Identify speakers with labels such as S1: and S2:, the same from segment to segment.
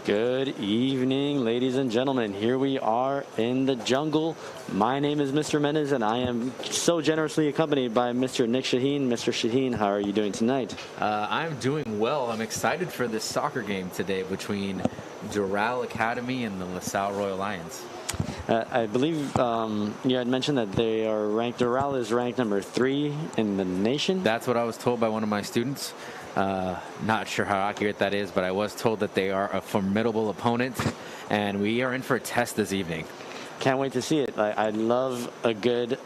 S1: Good evening, ladies and gentlemen. Here we are in the jungle. My name is Mr. Mendez, and I am so generously accompanied by Mr. Nick Shaheen. Mr. Shaheen, how are you doing tonight?
S2: I'm doing well. I'm excited for this soccer game today between Doral Academy and the LaSalle Royal Lions.
S1: I believe you had mentioned that they are ranked. Doral is ranked number 3 in the nation.
S2: That's what I was told by one of my students. Not sure how accurate that is, but I was told that they are a formidable opponent, and we are in for a test this evening.
S1: Can't wait to see it. I love a good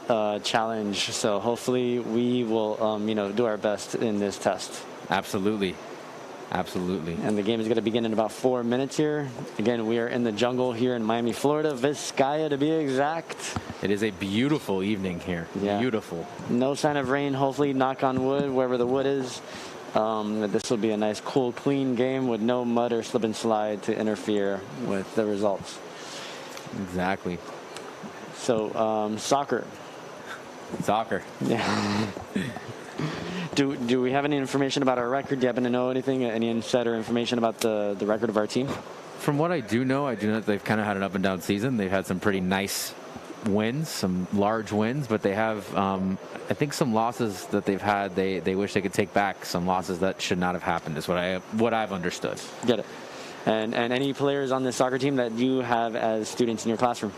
S1: challenge, so hopefully we will, do our best in this test.
S2: Absolutely. Absolutely.
S1: And the game is going to begin in about 4 minutes here. Again, we are in the jungle here in Miami, Florida, Vizcaya to be exact.
S2: It is a beautiful evening here. Yeah. Beautiful.
S1: No sign of rain. Hopefully, knock on wood, wherever the wood is. This will be a nice, cool, clean game with no mud or slip and slide to interfere with the results.
S2: Exactly.
S1: So, soccer.
S2: Soccer.
S1: Yeah. Do we have any information about our record? Do you happen to know anything, any insider information about the record of our team?
S2: From what I do know that they've kind of had an up and down season. They've had some pretty nice wins, some large wins, but they have, I think, some losses that they've had. They wish they could take back some losses that should not have happened. Is what I've understood.
S1: Get it. And any players on this soccer team that you have as students in your classroom?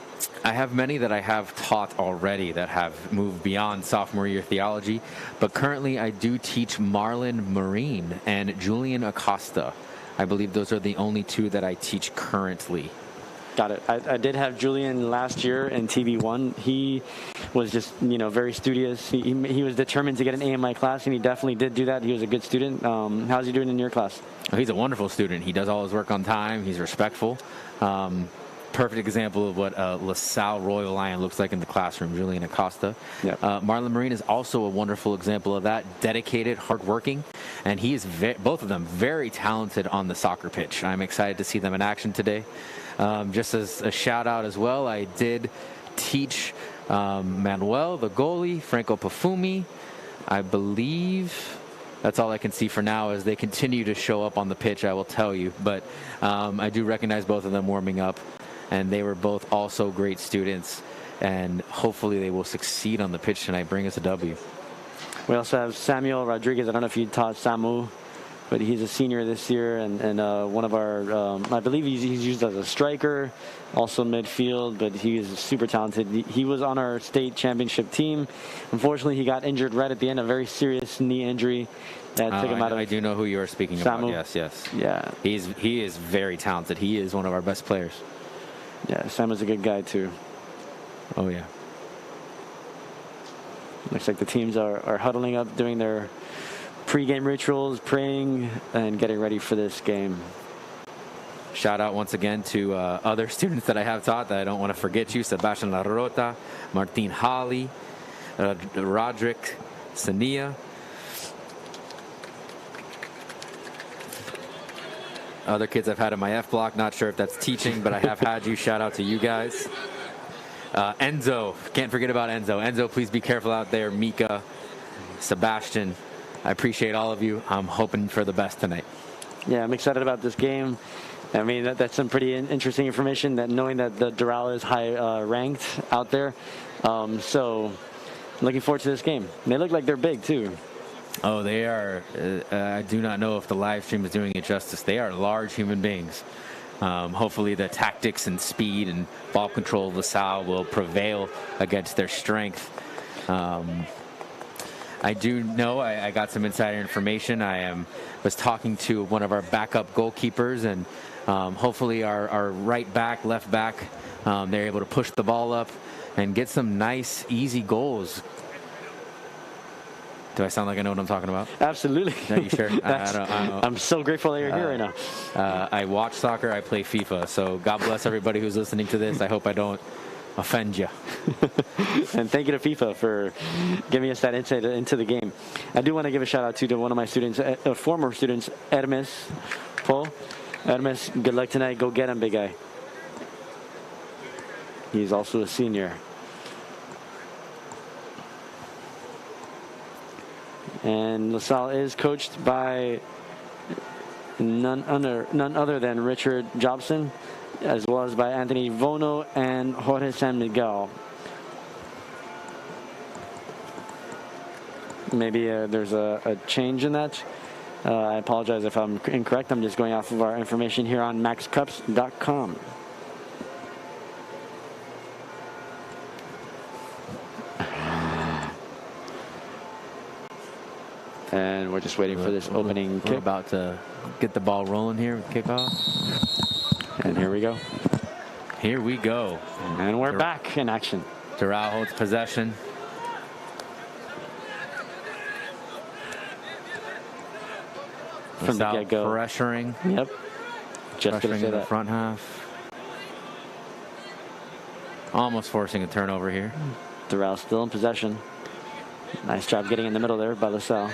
S2: I have many that I have taught already that have moved beyond sophomore year theology, but currently I do teach Marlon Marine and Julian Acosta. I believe those are the only two that I teach currently.
S1: Got it. I did have Julian last year in TB1. He was just, very studious. He was determined to get an A in my class, and he definitely did do that. He was a good student. How's he doing in your class?
S2: Oh, he's a wonderful student. He does all his work on time. He's respectful. Perfect example of what a LaSalle Royal Lion looks like in the classroom, Julian Acosta.
S1: Yep.
S2: Marlon Marine is also a wonderful example of that, dedicated, hardworking, and he is both of them very talented on the soccer pitch. I'm excited to see them in action today. Just as a shout out as well, I did teach Manuel, the goalie, Franco Pafumi. I believe that's all I can see for now as they continue to show up on the pitch, I will tell you. But I do recognize both of them warming up, and they were both also great students, and hopefully they will succeed on the pitch tonight, bring us a W.
S1: We also have Samuel Rodriguez. I don't know if you taught Samu, but he's a senior this year, and one of our, I believe he's used as a striker, also midfield, but he is super talented. He was on our state championship team. Unfortunately, he got injured right at the end, a very serious knee injury that took him out of.
S2: I do know who you are speaking
S1: Samu.
S2: about. Yes.
S1: Yeah.
S2: He is very talented. He is one of our best players.
S1: Yeah, Samu's a good guy too.
S2: Oh yeah.
S1: Looks like the teams are huddling up, doing their pre-game rituals, praying, and getting ready for this game.
S2: Shout out once again to other students that I have taught that I don't want to forget you. Sebastian Larota, Martin Halley, Roderick Sania. Other kids I've had in my F block, not sure if that's teaching, but I have had you. Shout out to you guys. Enzo, can't forget about Enzo. Enzo, please be careful out there. Mika, Sebastian, I appreciate all of you. I'm hoping for the best tonight.
S1: Yeah, I'm excited about this game. I mean, that's some pretty interesting information, that knowing that the Doral is high ranked out there. So looking forward to this game. They look like they're big too.
S2: Oh, they are. I do not know if the live stream is doing it justice. They are large human beings. Hopefully the tactics and speed and ball control of LaSalle will prevail against their strength. I do know I got some insider information. Was talking to one of our backup goalkeepers, and hopefully our right back, left back, they're able to push the ball up and get some nice, easy goals. Do I sound like I know what I'm talking about?
S1: Absolutely.
S2: Are you sure?
S1: I'm so grateful that you're here right now.
S2: I watch soccer. I play FIFA. So God bless everybody who's listening to this. I hope I don't offend you.
S1: And thank you to FIFA for giving us that insight into the game. I do want to give a shout out to one of my students, former students, Hermes Paul. Hermes, good luck tonight. Go get him, big guy. He's also a senior. And LaSalle is coached by none other than Richard Jobson, as well as by Anthony Vono and Jorge San Miguel. Maybe there's a change in that. I apologize if I'm incorrect. I'm just going off of our information here on maxcups.com. And we're just waiting for this opening kick.
S2: We're about to get the ball rolling here with kickoff.
S1: And here we go.
S2: Here we go.
S1: And we're back in action.
S2: Doral holds possession.
S1: From the get-go.
S2: Pressuring.
S1: Yep. Just going to say
S2: in the
S1: that.
S2: front half. Almost forcing a turnover here.
S1: Doral still in possession. Nice job getting in the middle there by LaSalle.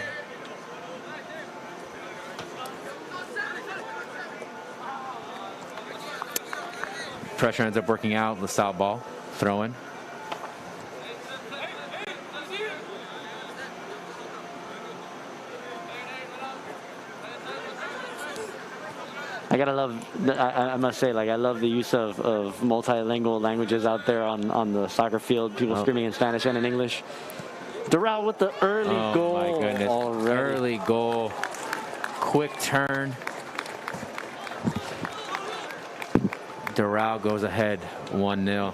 S2: Pressure ends up working out. LaSalle ball. Throw in.
S1: I must say, I love the use of multilingual languages out there on the soccer field. People screaming in Spanish and in English. Doral with the early goal.
S2: Oh my goodness.
S1: Already.
S2: Early goal. Quick turn. Doral goes ahead 1-0.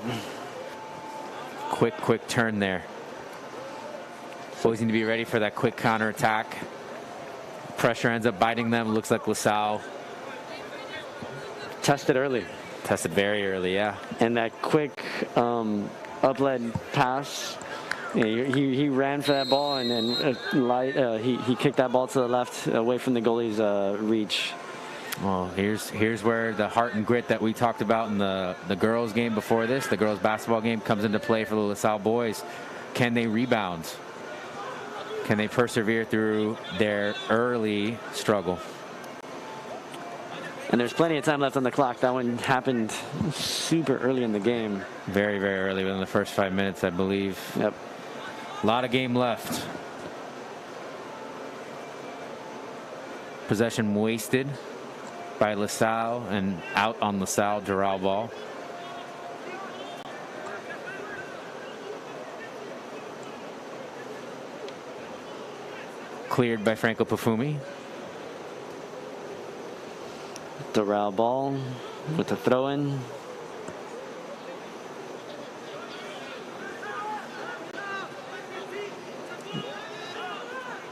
S2: Quick turn there. Boys need to be ready for that quick counterattack. Pressure ends up biting them. Looks like LaSalle
S1: Tested early.
S2: tested very early, yeah.
S1: And that quick up-led pass. He ran for that ball and then he kicked that ball to the left away from the goalie's reach.
S2: Well, here's where the heart and grit that we talked about in the girls game before this, the girls basketball game, comes into play for the LaSalle boys. Can they rebound? Can they persevere through their early struggle?
S1: And there's plenty of time left on the clock. That one happened super early in the game.
S2: Very, very early, within the first 5 minutes, I believe.
S1: Yep.
S2: A lot of game left. Possession wasted by LaSalle and out on LaSalle. Doral ball. Cleared by Franco Pafumi.
S1: Doral ball with the throw-in.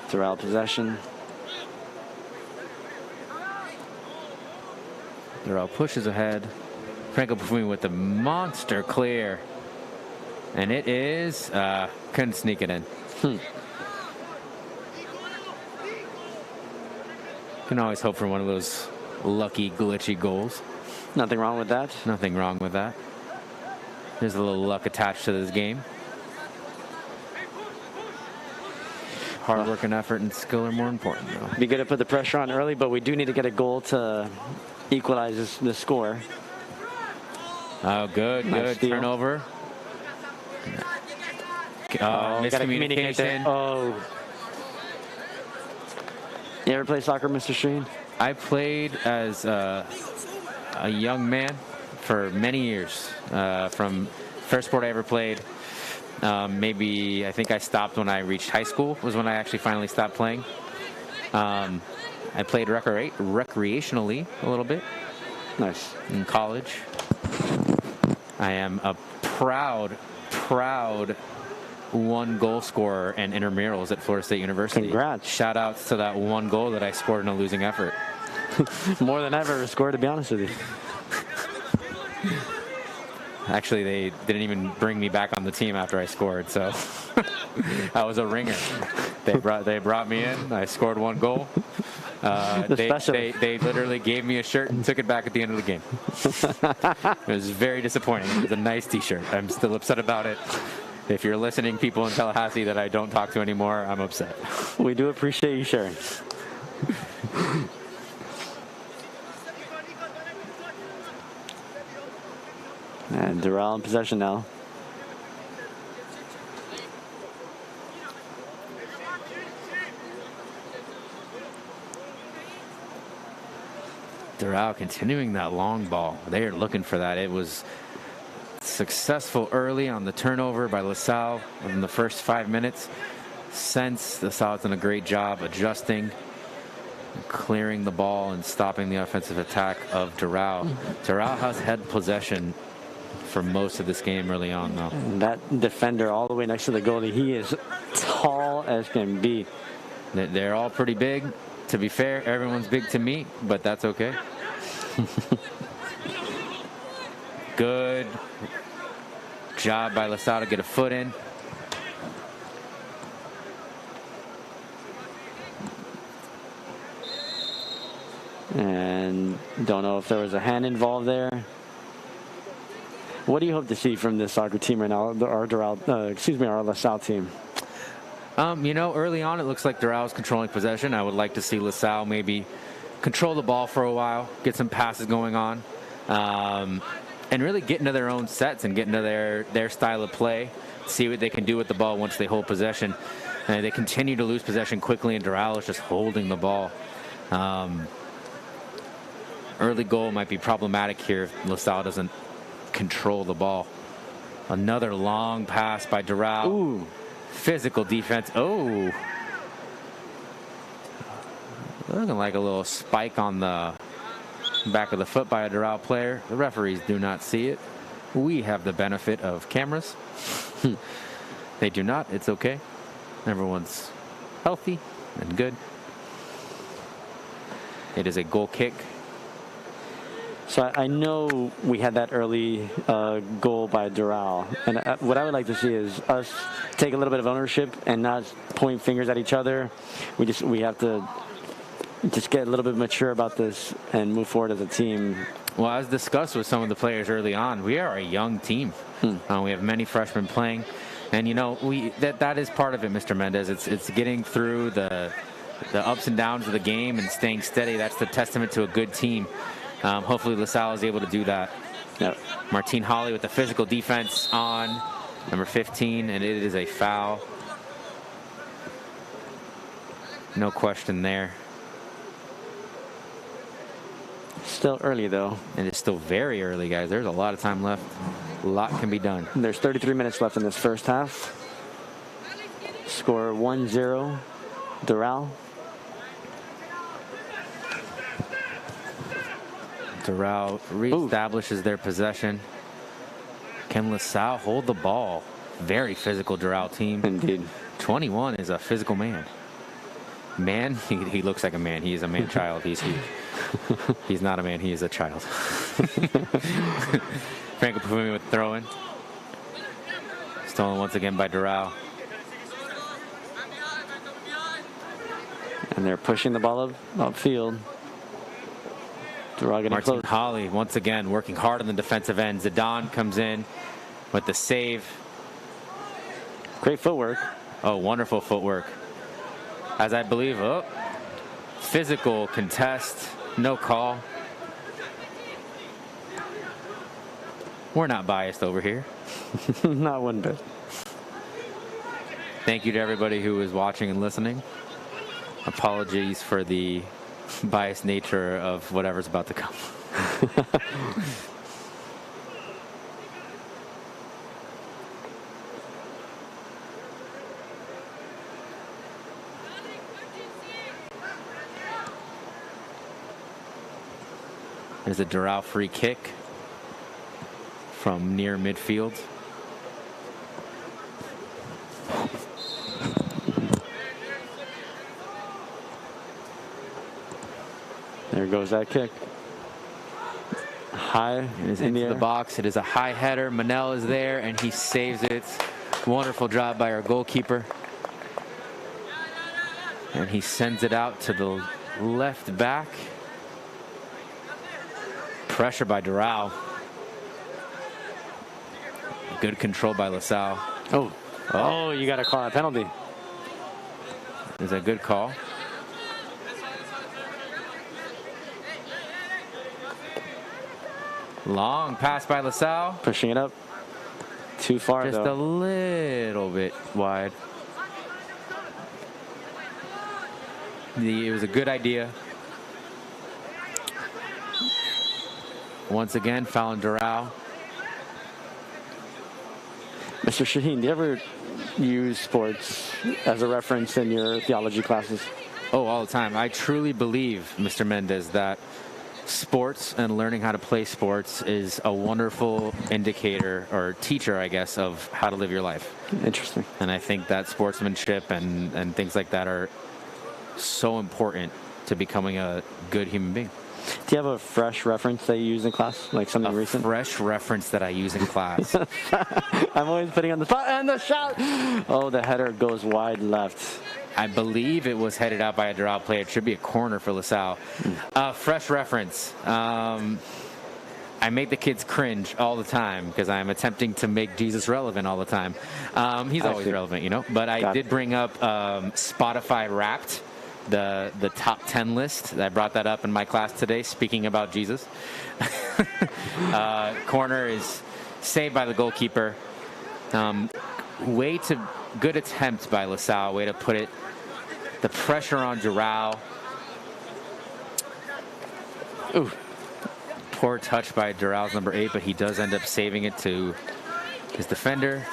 S1: Doral possession.
S2: Doral pushes ahead. Franco Pafumi with the monster clear. And it is, couldn't sneak it in. Can always hope for one of those lucky, glitchy goals.
S1: Nothing wrong with that.
S2: Nothing wrong with that. There's a little luck attached to this game. Hard work and effort and skill are more important, though.
S1: Be good to put the pressure on early, but we do need to get a goal to equalize the score.
S2: Oh, good,
S1: Nice
S2: good.
S1: steal.
S2: Turnover.
S1: Gotta communicate there.
S2: Miscommunication.
S1: Oh. You ever play soccer, Mr. Stream?
S2: I played as a young man for many years. From first sport I ever played, maybe I think I stopped when I reached high school, was when I actually finally stopped playing. I played recreationally a little bit.
S1: Nice.
S2: In college. I am a proud one goal scorer and intramurals at Florida State University.
S1: Congrats.
S2: Shout outs to that one goal that I scored in a losing effort.
S1: More than I've ever scored, to be honest with you.
S2: Actually, they didn't even bring me back on the team after I scored, so I was a ringer. They brought me in. I scored one goal. They literally gave me a shirt and took it back at the end of the game. It was very disappointing. It was a nice T-shirt. I'm still upset about it. If you're listening, people in Tallahassee that I don't talk to anymore, I'm upset.
S1: We do appreciate you sharing. And Doral in possession now.
S2: Doral continuing that long ball. They are looking for that. It was successful early on the turnover by LaSalle in the first 5 minutes. Since LaSalle's done a great job adjusting, clearing the ball, and stopping the offensive attack of Doral. Doral has had possession for most of this game early on, though.
S1: And that defender all the way next to the goalie, he is tall as can be.
S2: They're all pretty big. To be fair, everyone's big to me, but that's okay. Good job by LaSalle to get a foot in.
S1: And don't know if there was a hand involved there. What do you hope to see from this soccer team right now, our LaSalle team?
S2: You know, early on it looks like Doral's controlling possession. I would like to see LaSalle maybe control the ball for a while, get some passes going on, and really get into their own sets and get into their style of play, see what they can do with the ball once they hold possession. And they continue to lose possession quickly, and Doral is just holding the ball. Early goal might be problematic here if LaSalle doesn't control the ball. Another long pass by Doral.
S1: Ooh.
S2: Physical defense. Oh. Looking like a little spike on the back of the foot by a Doral player. The referees do not see it. We have the benefit of cameras. They do not. It's okay. Everyone's healthy and good. It is a goal kick.
S1: So I know we had that early goal by Doral, and what I would like to see is us take a little bit of ownership and not point fingers at each other. We have to just get a little bit mature about this and move forward as a team.
S2: Well, as discussed with some of the players early on, we are a young team. We have many freshmen playing, and you know that is part of it, Mr. Mendez. It's getting through the ups and downs of the game and staying steady. That's the testament to a good team. Hopefully LaSalle is able to do that.
S1: Yep.
S2: Martine Holly with the physical defense on number 15, and it is a foul. No question there.
S1: Still early, though.
S2: And it's still very early, guys. There's a lot of time left. A lot can be done.
S1: There's 33 minutes left in this first half. Score 1-0, Doral.
S2: Doral reestablishes their possession. Can LaSalle hold the ball? Very physical Doral team.
S1: Indeed.
S2: 21 is a physical man. Man, he looks like a man. He is a man-child. He's huge. He's not a man. He is a child. Franco Pufumi with throw-in. Stolen once again by Doral.
S1: And they're pushing the ball upfield.
S2: Martin Holly once again working hard on the defensive end. Zidane comes in with the save.
S1: Great footwork.
S2: Oh, wonderful footwork. As I believe, physical contest, no call. We're not biased over here.
S1: Not one bit.
S2: Thank you to everybody who is watching and listening. Apologies for the biased nature of whatever's about to come. There's a Doral free kick from near midfield.
S1: There goes that kick. High
S2: into the box. It is a high header. Manel is there, and he saves it. Wonderful job by our goalkeeper. And he sends it out to the left back. Pressure by Doral. Good control by LaSalle.
S1: Oh, you got to call a penalty.
S2: Is a good call. Long pass by LaSalle.
S1: Pushing it up. Too far,
S2: Just
S1: though.
S2: a little bit wide. It was a good idea. once again, fouling Doral.
S1: Mr. Shaheen, do you ever use sports as a reference in your theology classes?
S2: Oh, all the time. I truly believe, Mr. Mendez, that sports and learning how to play sports is a wonderful indicator or teacher, I guess, of how to live your life.
S1: Interesting.
S2: And I think that sportsmanship and things like that are so important to becoming a good human being.
S1: Do you have a fresh reference that you use in class, like something recent?
S2: Fresh reference that I use in class.
S1: I'm always putting on the spot, and the shot. Oh, the header goes wide left.
S2: I believe it was headed out by a Doral player. It should be a corner for LaSalle. Fresh reference. I make the kids cringe all the time because I'm attempting to make Jesus relevant all the time. He's always relevant, you know. But I did bring up Spotify Wrapped, the top 10 list. I brought that up in my class today, speaking about Jesus. Corner is saved by the goalkeeper. Good attempt by LaSalle. Way to put it. The pressure on Doral. Ooh. Poor touch by Doral's number 8, but he does end up saving it to his defender.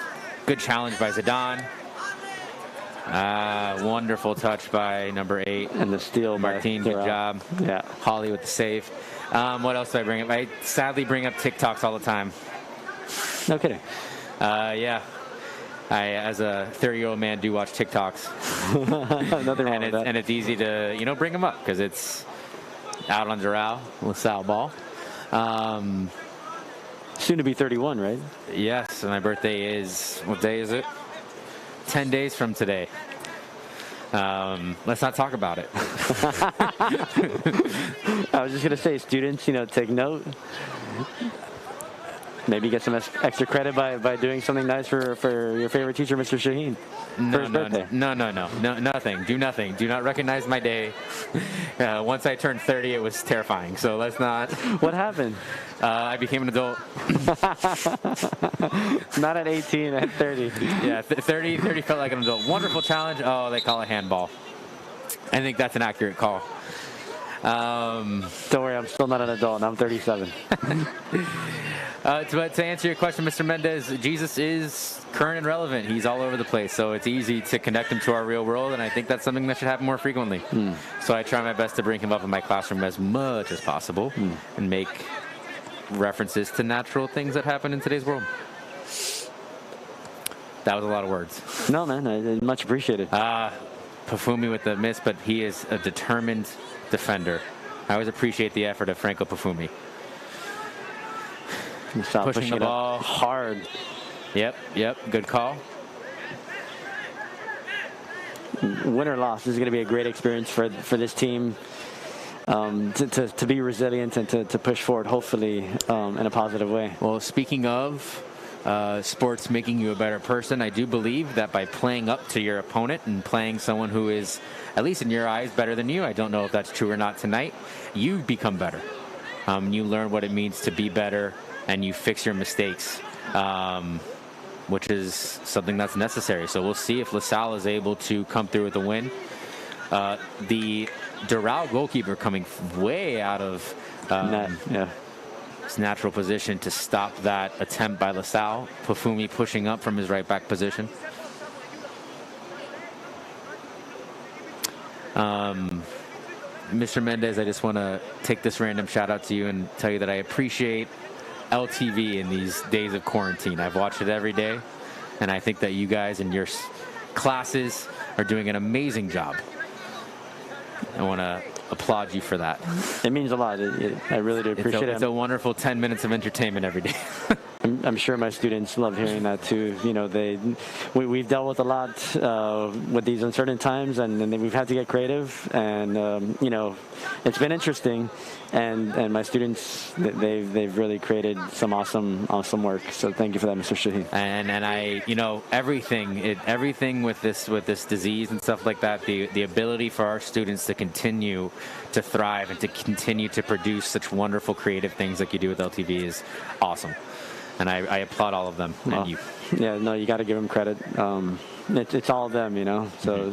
S2: Good challenge by Zidane. Wonderful touch by number 8.
S1: And the steal by
S2: Martin, good job.
S1: Yeah.
S2: Holly with the save. What else do I bring up? I sadly bring up TikToks all the time.
S1: No kidding.
S2: Yeah. I, as a 30-year-old man, do watch TikToks.
S1: Nothing wrong with that.
S2: And it's easy to, bring them up because it's out on Doral, LaSalle ball.
S1: Soon to be 31, right?
S2: Yes, and my birthday is, what day is it? 10 days from today. Let's not talk about it.
S1: I was just going to say, students, take note. Maybe get some extra credit by doing something nice for your favorite teacher, Mr. Shaheen, for his birthday.
S2: No, nothing. Do nothing. Do not recognize my day. Once I turned 30, it was terrifying. So let's not.
S1: What happened?
S2: I became an adult.
S1: Not at 18, at 30.
S2: Yeah, 30 felt like an adult. Wonderful challenge. Oh, they call it handball. I think that's an accurate call.
S1: Don't worry, I'm still not an adult. I'm 37.
S2: To answer your question, Mr. Mendez, Jesus is current and relevant. He's all over the place, so it's easy to connect him to our real world, and I think that's something that should happen more frequently. So I try my best to bring him up in my classroom as much as possible and make references to natural things that happen in today's world. That was a lot of words.
S1: No, man, I much appreciated.
S2: Pafumi with the miss, but he is a determined defender. I always appreciate the effort of Franco Pafumi. Pushing the ball
S1: hard.
S2: Yep. Good call.
S1: Win or loss, this is going to be a great experience for this team to be resilient and to push forward, hopefully, in a positive way.
S2: Well, speaking of sports making you a better person, I do believe that by playing up to your opponent and playing someone who is, at least in your eyes, better than you, I don't know if that's true or not tonight, you become better. You learn what it means to be better, and you fix your mistakes, which is something that's necessary. So we'll see if LaSalle is able to come through with a win. The Doral goalkeeper coming way out of his natural position to stop that attempt by LaSalle. Pafumi pushing up from his right back position. Mr. Mendez, I just want to take this random shout out to you and tell you that I appreciate LTV in these days of quarantine. I've watched it every day, and I think that you guys and your classes are doing an amazing job. I want to applaud you for that.
S1: It means a lot. I really do appreciate it.
S2: It's a wonderful 10 minutes of entertainment every day.
S1: I'm sure my students love hearing that too. We've dealt with a lot with these uncertain times, and we've had to get creative. And it's been interesting. And my students, they've really created some awesome work. So thank you for that, Mr. Shaheen.
S2: And I, everything with this disease and stuff like that, the ability for our students to continue to thrive and to continue to produce such wonderful creative things like you do with LTV is awesome. And I applaud all of them and you.
S1: Yeah, no, you got to give them credit. It's all of them, So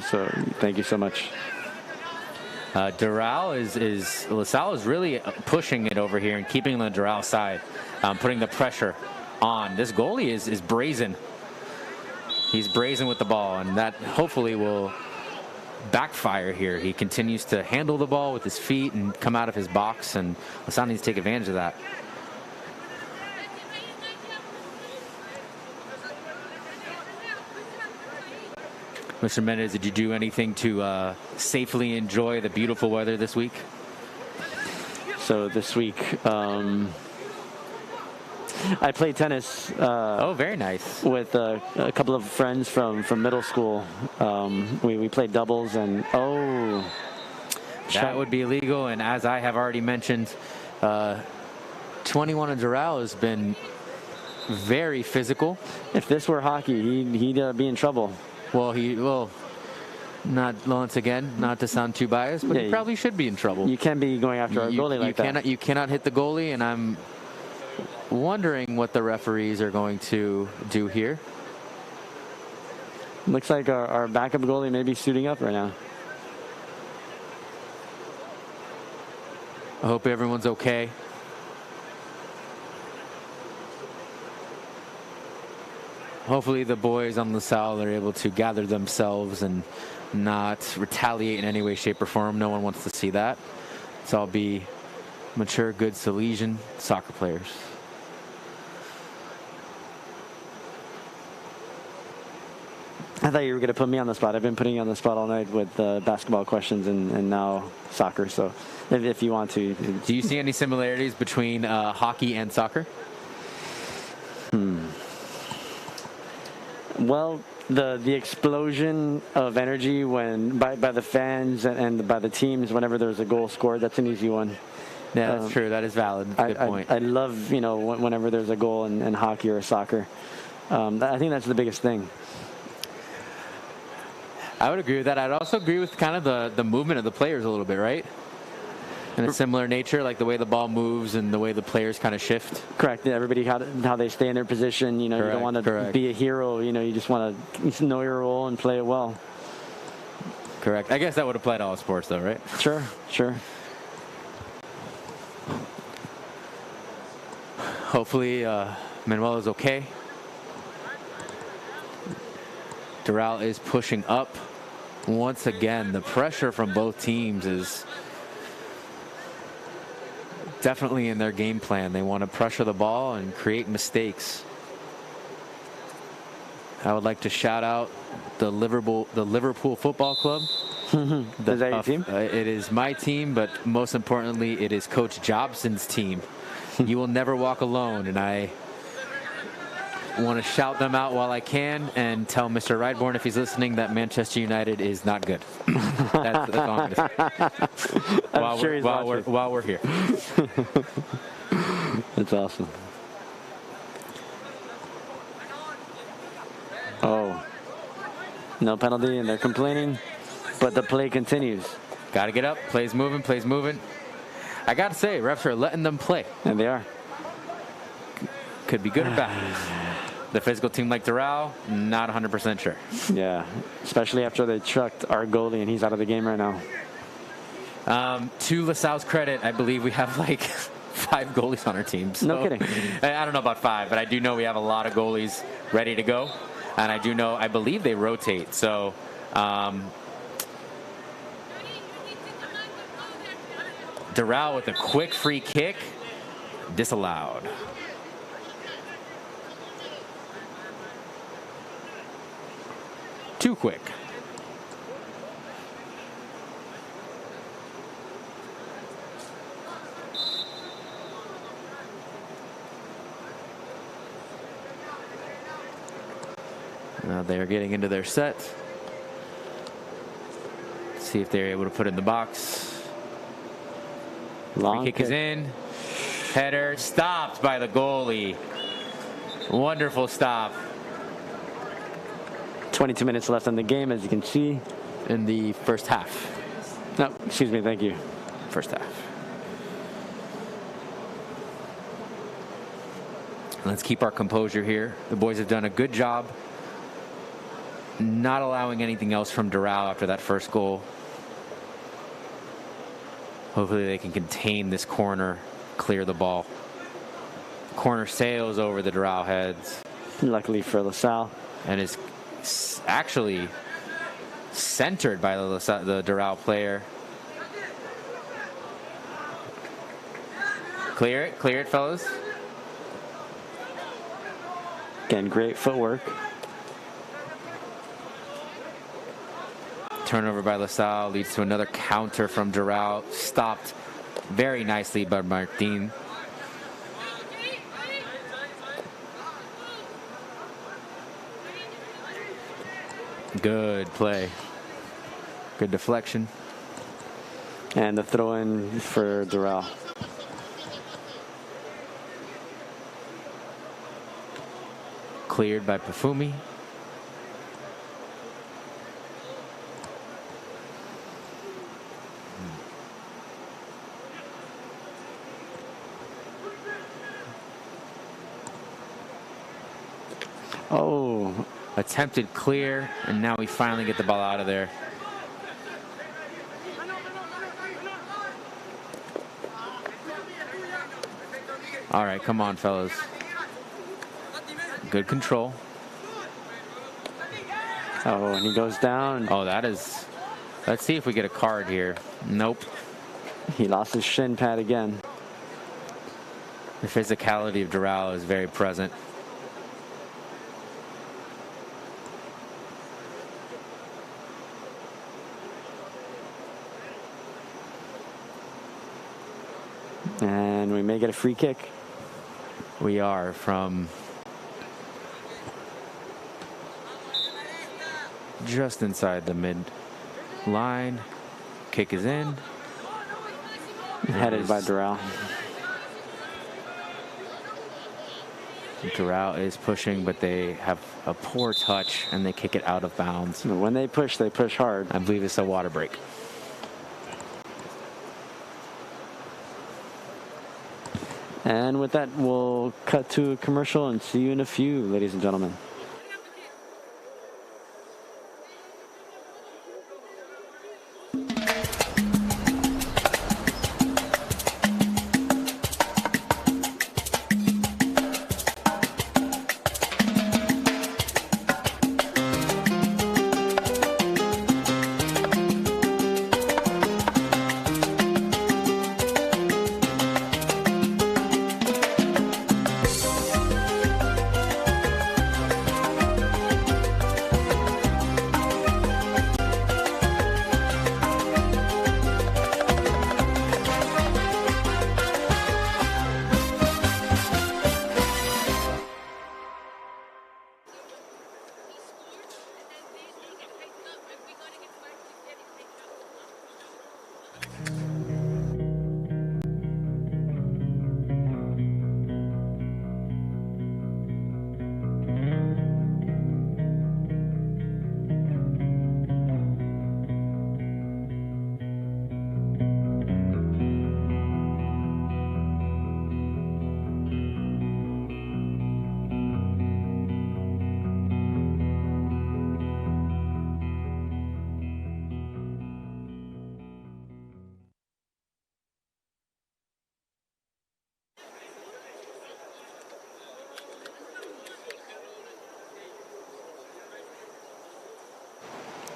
S1: thank you so much.
S2: Doral LaSalle is really pushing it over here and keeping the Doral side, putting the pressure on. This goalie is brazen. He's brazen with the ball, and that hopefully will backfire here. He continues to handle the ball with his feet and come out of his box, and LaSalle needs to take advantage of that. Mr. Mendez, did you do anything to safely enjoy the beautiful weather this week?
S1: So this week, I played tennis.
S2: Oh, very nice.
S1: With a couple of friends from middle school. We played doubles, and
S2: that would be illegal. And as I have already mentioned, 21 and Doral has been very physical.
S1: If this were hockey, he'd be in trouble.
S2: Well, not once again, not to sound too biased, but he probably should be in trouble.
S1: You can't be going after a goalie like that.
S2: You cannot hit the goalie, and I'm wondering what the referees are going to do here.
S1: Looks like our backup goalie may be suiting up right now.
S2: I hope everyone's okay. Hopefully the boys on LaSalle are able to gather themselves and not retaliate in any way, shape, or form. No one wants to see that. Let's all be mature, good Salesian soccer players.
S1: I thought you were going to put me on the spot. I've been putting you on the spot all night with basketball questions and now soccer. So if you want to.
S2: Do you see any similarities between hockey and soccer?
S1: Well, the explosion of energy by the fans and by the teams whenever there's a goal scored, that's an easy one.
S2: Yeah, that's true. That is valid. Good point.
S1: I love, whenever there's a goal in hockey or soccer. I think that's the biggest thing.
S2: I would agree with that. I'd also agree with kind of the movement of the players a little bit, right? In a similar nature, like the way the ball moves and the way the players kind of shift.
S1: Correct. Everybody how they stay in their position. You don't want to be a hero. You just want to know your role and play it well.
S2: Correct. I guess that would apply to all sports, though, right?
S1: Sure.
S2: Hopefully, Manuel is okay. Doral is pushing up. Once again, the pressure from both teams is definitely in their game plan. They want to pressure the ball and create mistakes. I would like to shout out the Liverpool Football Club.
S1: Is that your team?
S2: It is my team, but most importantly, it is Coach Jobson's team. You will never walk alone, and I want to shout them out while I can and tell Mr. Rydborn, if he's listening, that Manchester United is not good. That's all I'm going to say. While we're here.
S1: That's awesome. Oh. No penalty, and they're complaining, but the play continues.
S2: Got to get up. Play's moving. I got to say, refs are letting them play.
S1: And they are.
S2: Could be good or bad. The physical team like Doral, not 100% sure.
S1: Yeah, especially after they trucked our goalie and he's out of the game right now.
S2: To LaSalle's credit, I believe we have like 5 goalies on our team. So
S1: no kidding.
S2: I don't know about 5, but I do know we have a lot of goalies ready to go. And I believe they rotate. So Doral with a quick free kick, disallowed. Too quick. Now they're getting into their set. See if they're able to put it in the box.
S1: Long
S2: kick is in. Header stopped by the goalie. Wonderful stop.
S1: 22 minutes left in the game, as you can see.
S2: In the first half.
S1: No, excuse me, thank you.
S2: First half. Let's keep our composure here. The boys have done a good job not allowing anything else from Doral after that first goal. Hopefully they can contain this corner, clear the ball. Corner sails over the Doral heads.
S1: Luckily for LaSalle.
S2: And is actually centered by the Doral player. Clear it, fellas.
S1: Again, great footwork.
S2: Turnover by LaSalle leads to another counter from Doral. Stopped very nicely by Martin. Good play. Good deflection.
S1: And the throw in for Doral.
S2: Cleared by Pafumi.
S1: Oh.
S2: Attempted clear, and now we finally get the ball out of there. All right, come on, fellas. Good control.
S1: Oh, and he goes down.
S2: Oh, that is... Let's see if we get a card here. Nope.
S1: He lost his shin pad again.
S2: The physicality of Doral is very present.
S1: And we may get a free kick.
S2: We are from just inside the mid line. Kick is in.
S1: Headed by Doral.
S2: Doral is pushing, but they have a poor touch and they kick it out of bounds.
S1: When they push hard.
S2: I believe it's a water break.
S1: And with that, we'll cut to a commercial and see you in a few, ladies and gentlemen.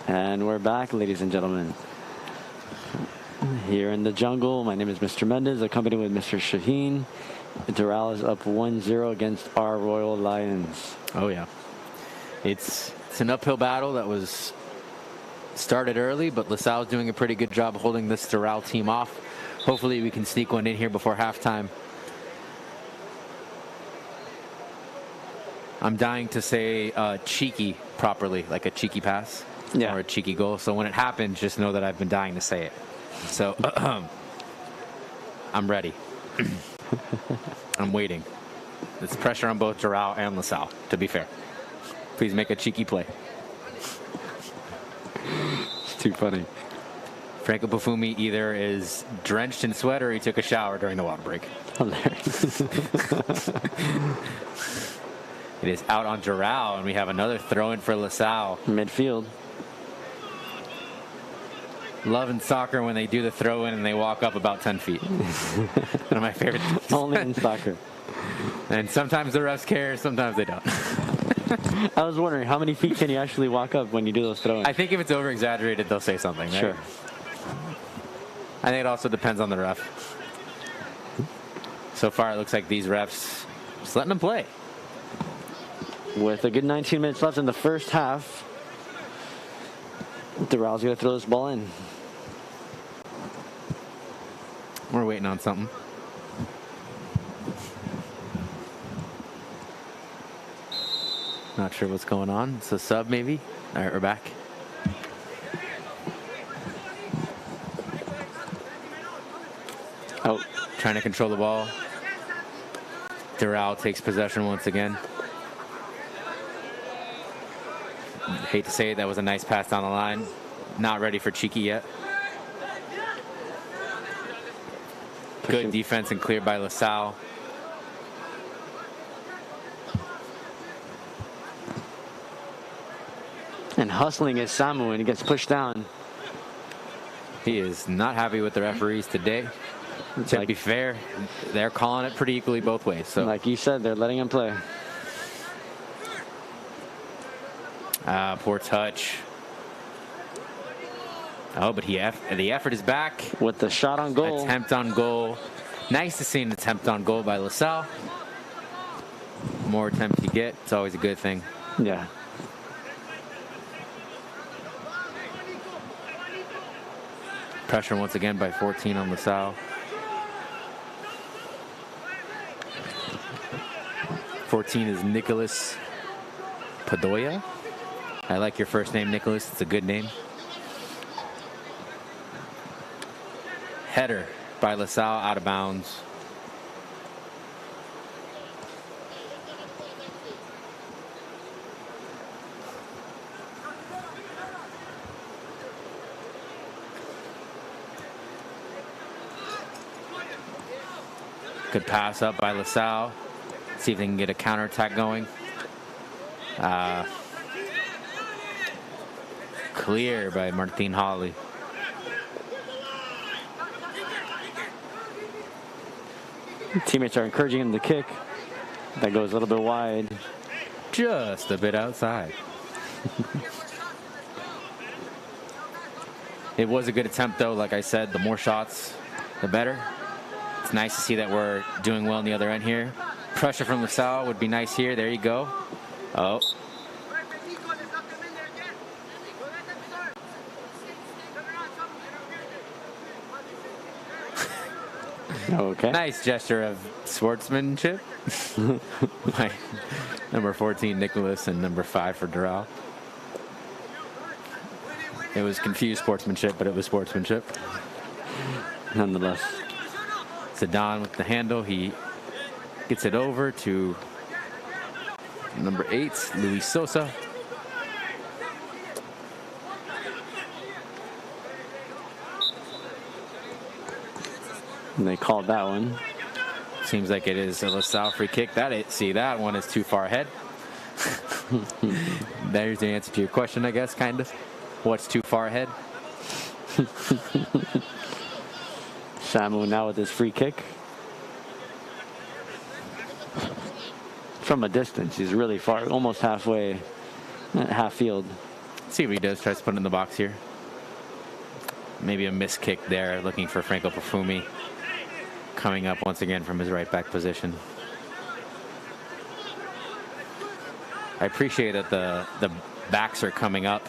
S1: And we're back, ladies and gentlemen. Here in the jungle, my name is Mr. Mendez, accompanied with Mr. Shaheen. Doral is up 1-0 against our Royal Lions.
S2: Oh, yeah. It's an uphill battle that was started early, but LaSalle's doing a pretty good job holding this Doral team off. Hopefully we can sneak one in here before halftime. I'm dying to say cheeky properly, like a cheeky pass.
S1: Yeah.
S2: Or a cheeky goal. So when it happens, just know that I've been dying to say it. So I'm ready. I'm waiting. It's pressure on both Doral and LaSalle, to be fair. Please make a cheeky play.
S1: It's too funny.
S2: Franco Pafumi either is drenched in sweat or he took a shower during the water break.
S1: Hilarious.
S2: It is out on Doral, and we have another throw-in for LaSalle.
S1: Midfield.
S2: Love in soccer when they do the throw in and they walk up about 10 feet. One of my favorite things.
S1: Only in soccer.
S2: And sometimes the refs care, sometimes they don't.
S1: I was wondering, how many feet can you actually walk up when you do those throw-ins?
S2: I think if it's over-exaggerated, they'll say something, right?
S1: Sure.
S2: I think it also depends on the ref. So far, it looks like these refs just letting them play.
S1: With a good 19 minutes left in the first half, Doral's going to throw this ball in.
S2: We're waiting on something. Not sure what's going on. It's a sub, maybe. All right, we're back. Oh, trying to control the ball. Doral takes possession once again. Hate to say it, that was a nice pass down the line. Not ready for Cheeky yet. Good defense and cleared by LaSalle.
S1: And hustling is Samu, and he gets pushed down.
S2: He is not happy with the referees today. To be fair, they're calling it pretty equally both ways. So,
S1: like you said, they're letting him play.
S2: Poor touch. Oh, but the effort is back.
S1: With the shot on goal.
S2: Attempt on goal. Nice to see an attempt on goal by LaSalle. More attempts you get, it's always a good thing.
S1: Yeah.
S2: Pressure once again by 14 on LaSalle. 14 is Nicholas Padoya. I like your first name, Nicholas. It's a good name. Header by LaSalle out of bounds. Good pass up by LaSalle. See if they can get a counterattack going. Clear by Martin Hawley.
S1: Teammates are encouraging him to kick. That goes a little bit wide.
S2: Just a bit outside. It was a good attempt, though. Like I said, the more shots, the better. It's nice to see that we're doing well on the other end here. Pressure from LaSalle would be nice here. There you go. Oh.
S1: Okay.
S2: Nice gesture of sportsmanship. By number 14, Nicholas, and number 5 for Doral. It was confused sportsmanship, but it was sportsmanship.
S1: Nonetheless.
S2: Zidane with the handle. He gets it over to number 8, Luis Sosa.
S1: And they called that one.
S2: Seems like it is a LaSalle free kick. That one is too far ahead. There's the answer to your question, I guess, kind of. What's too far ahead?
S1: Samu now with his free kick. From a distance, he's really far, almost halfway, half field.
S2: See what he does. Tries to put it in the box here. Maybe a missed kick there, looking for Franco Perfumi. Coming up once again from his right back position. I appreciate that the backs are coming up.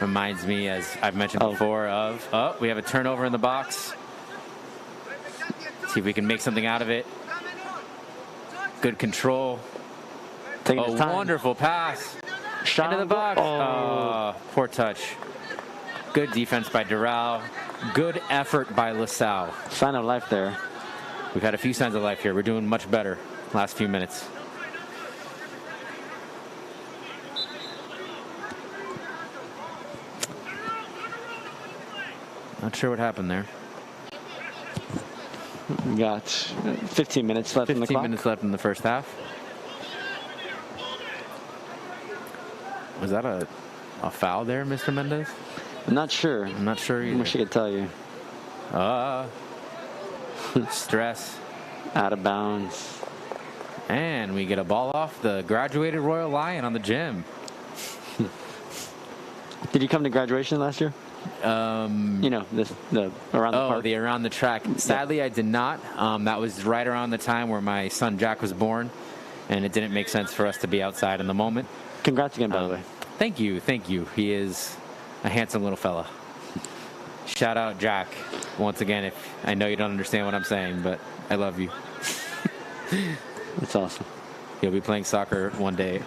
S2: Reminds me, as I've mentioned before, of we have a turnover in the box. See if we can make something out of it. Good control. Wonderful pass.
S1: Shot
S2: into the box. Poor touch. Good defense by Doral. Good effort by LaSalle.
S1: Sign of life there.
S2: We've had a few signs of life here. We're doing much better last few minutes. Not sure what happened there.
S1: We got 15 minutes left in the clock.
S2: 15 minutes left in the first half. Was that a foul there, Mr. Mendez?
S1: I'm not sure.
S2: I'm not sure
S1: I
S2: either.
S1: wish I could tell you.
S2: Stress.
S1: Out of bounds.
S2: And we get a ball off the graduated Royal Lion on the gym.
S1: Did you come to graduation last year? You know, the around the park.
S2: The around the track. Sadly, I did not. That was right around the time where my son Jack was born, and it didn't make sense for us to be outside in the moment.
S1: Congrats again, by the way.
S2: Thank you. He is a handsome little fella. Shout out Jack once again. If I know you don't understand what I'm saying, but I love you.
S1: That's awesome.
S2: He'll be playing soccer one day,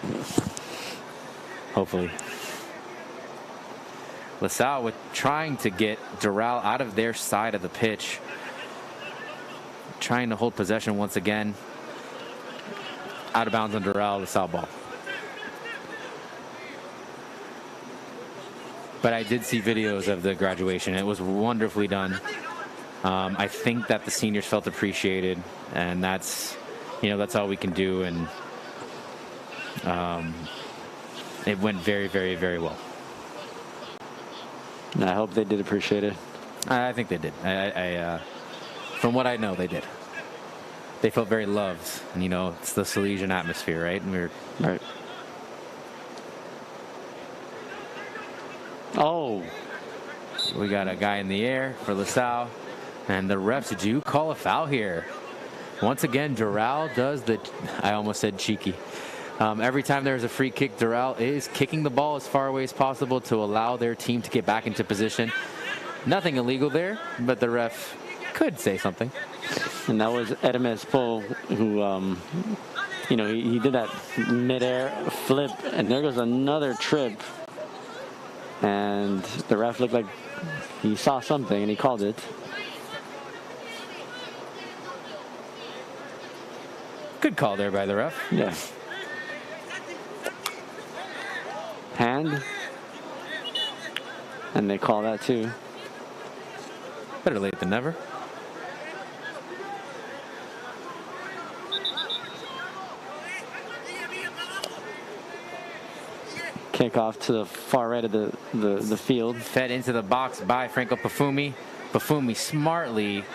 S2: hopefully. LaSalle with trying to get Doral out of their side of the pitch. Trying to hold possession once again. Out of bounds on Doral, LaSalle ball. But I did see videos of the graduation. It was wonderfully done. I think that the seniors felt appreciated, and that's all we can do. And it went very, very, very well.
S1: I hope they did appreciate it.
S2: I think they did. From what I know, they did. They felt very loved, and it's the Salesian atmosphere, right? And
S1: right. Oh,
S2: we got a guy in the air for LaSalle, and the refs do call a foul here. Once again, Doral does I almost said cheeky. Every time there's a free kick, Doral is kicking the ball as far away as possible to allow their team to get back into position. Nothing illegal there, but the ref could say something.
S1: And that was Hermes Poe, who, he did that midair flip, and there goes another trip. And the ref looked like he saw something, and he called it.
S2: Good call there by the ref.
S1: Yeah. Hand. And they call that too.
S2: Better late than never.
S1: Kickoff to the far right of the field.
S2: Fed into the box by Franco Pafumi. Pafumi smartly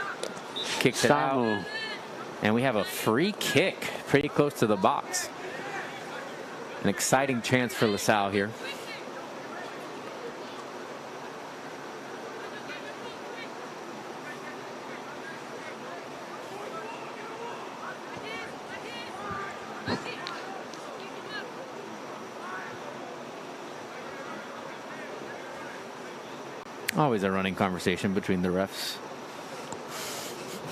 S2: kicks it out. And we have a free kick pretty close to the box. An exciting chance for LaSalle here. Always a running conversation between the refs.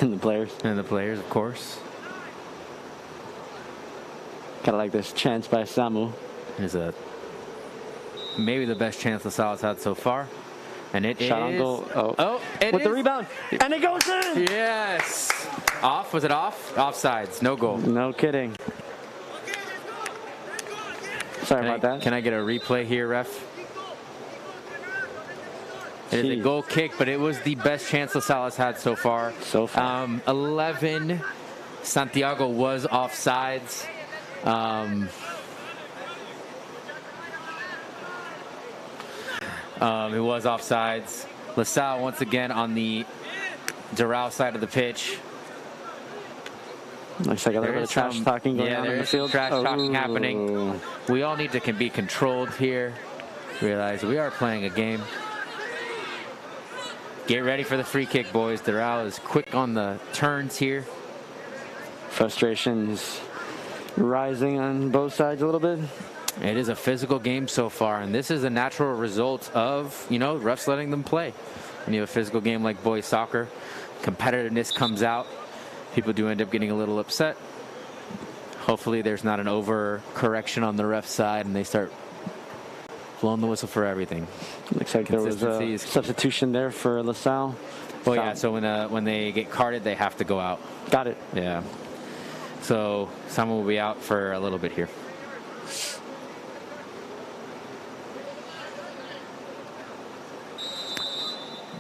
S1: And the players.
S2: And the players, of course.
S1: Kind of like this chance by Samu.
S2: Is maybe the best chance LaSalle has had so far. And it
S1: Shot on goal. Oh, with the rebound. And it goes in!
S2: Yes! Off? Was it off? Offsides. No goal.
S1: No kidding. Sorry about that.
S2: Can I get a replay here, ref? It is a goal kick, but it was the best chance LaSalle has had so far. 11. Santiago was offsides. It was offsides. LaSalle once again on the Doral side of the pitch.
S1: Looks like a little bit of trash talking going on in the field.
S2: Trash talking happening. We all need to be controlled here. Realize we are playing a game. Get ready for the free kick, boys. Doral is quick on the turns here.
S1: Frustration's rising on both sides a little bit.
S2: It is a physical game so far, and this is a natural result of, refs letting them play. When you have a physical game like boys soccer, competitiveness comes out. People do end up getting a little upset. Hopefully there's not an overcorrection on the ref side, and they start blowing the whistle for everything.
S1: Looks like there was a substitution there for LaSalle.
S2: Well, yeah, so when they get carded, they have to go out.
S1: Got it.
S2: Yeah. So someone will be out for a little bit here.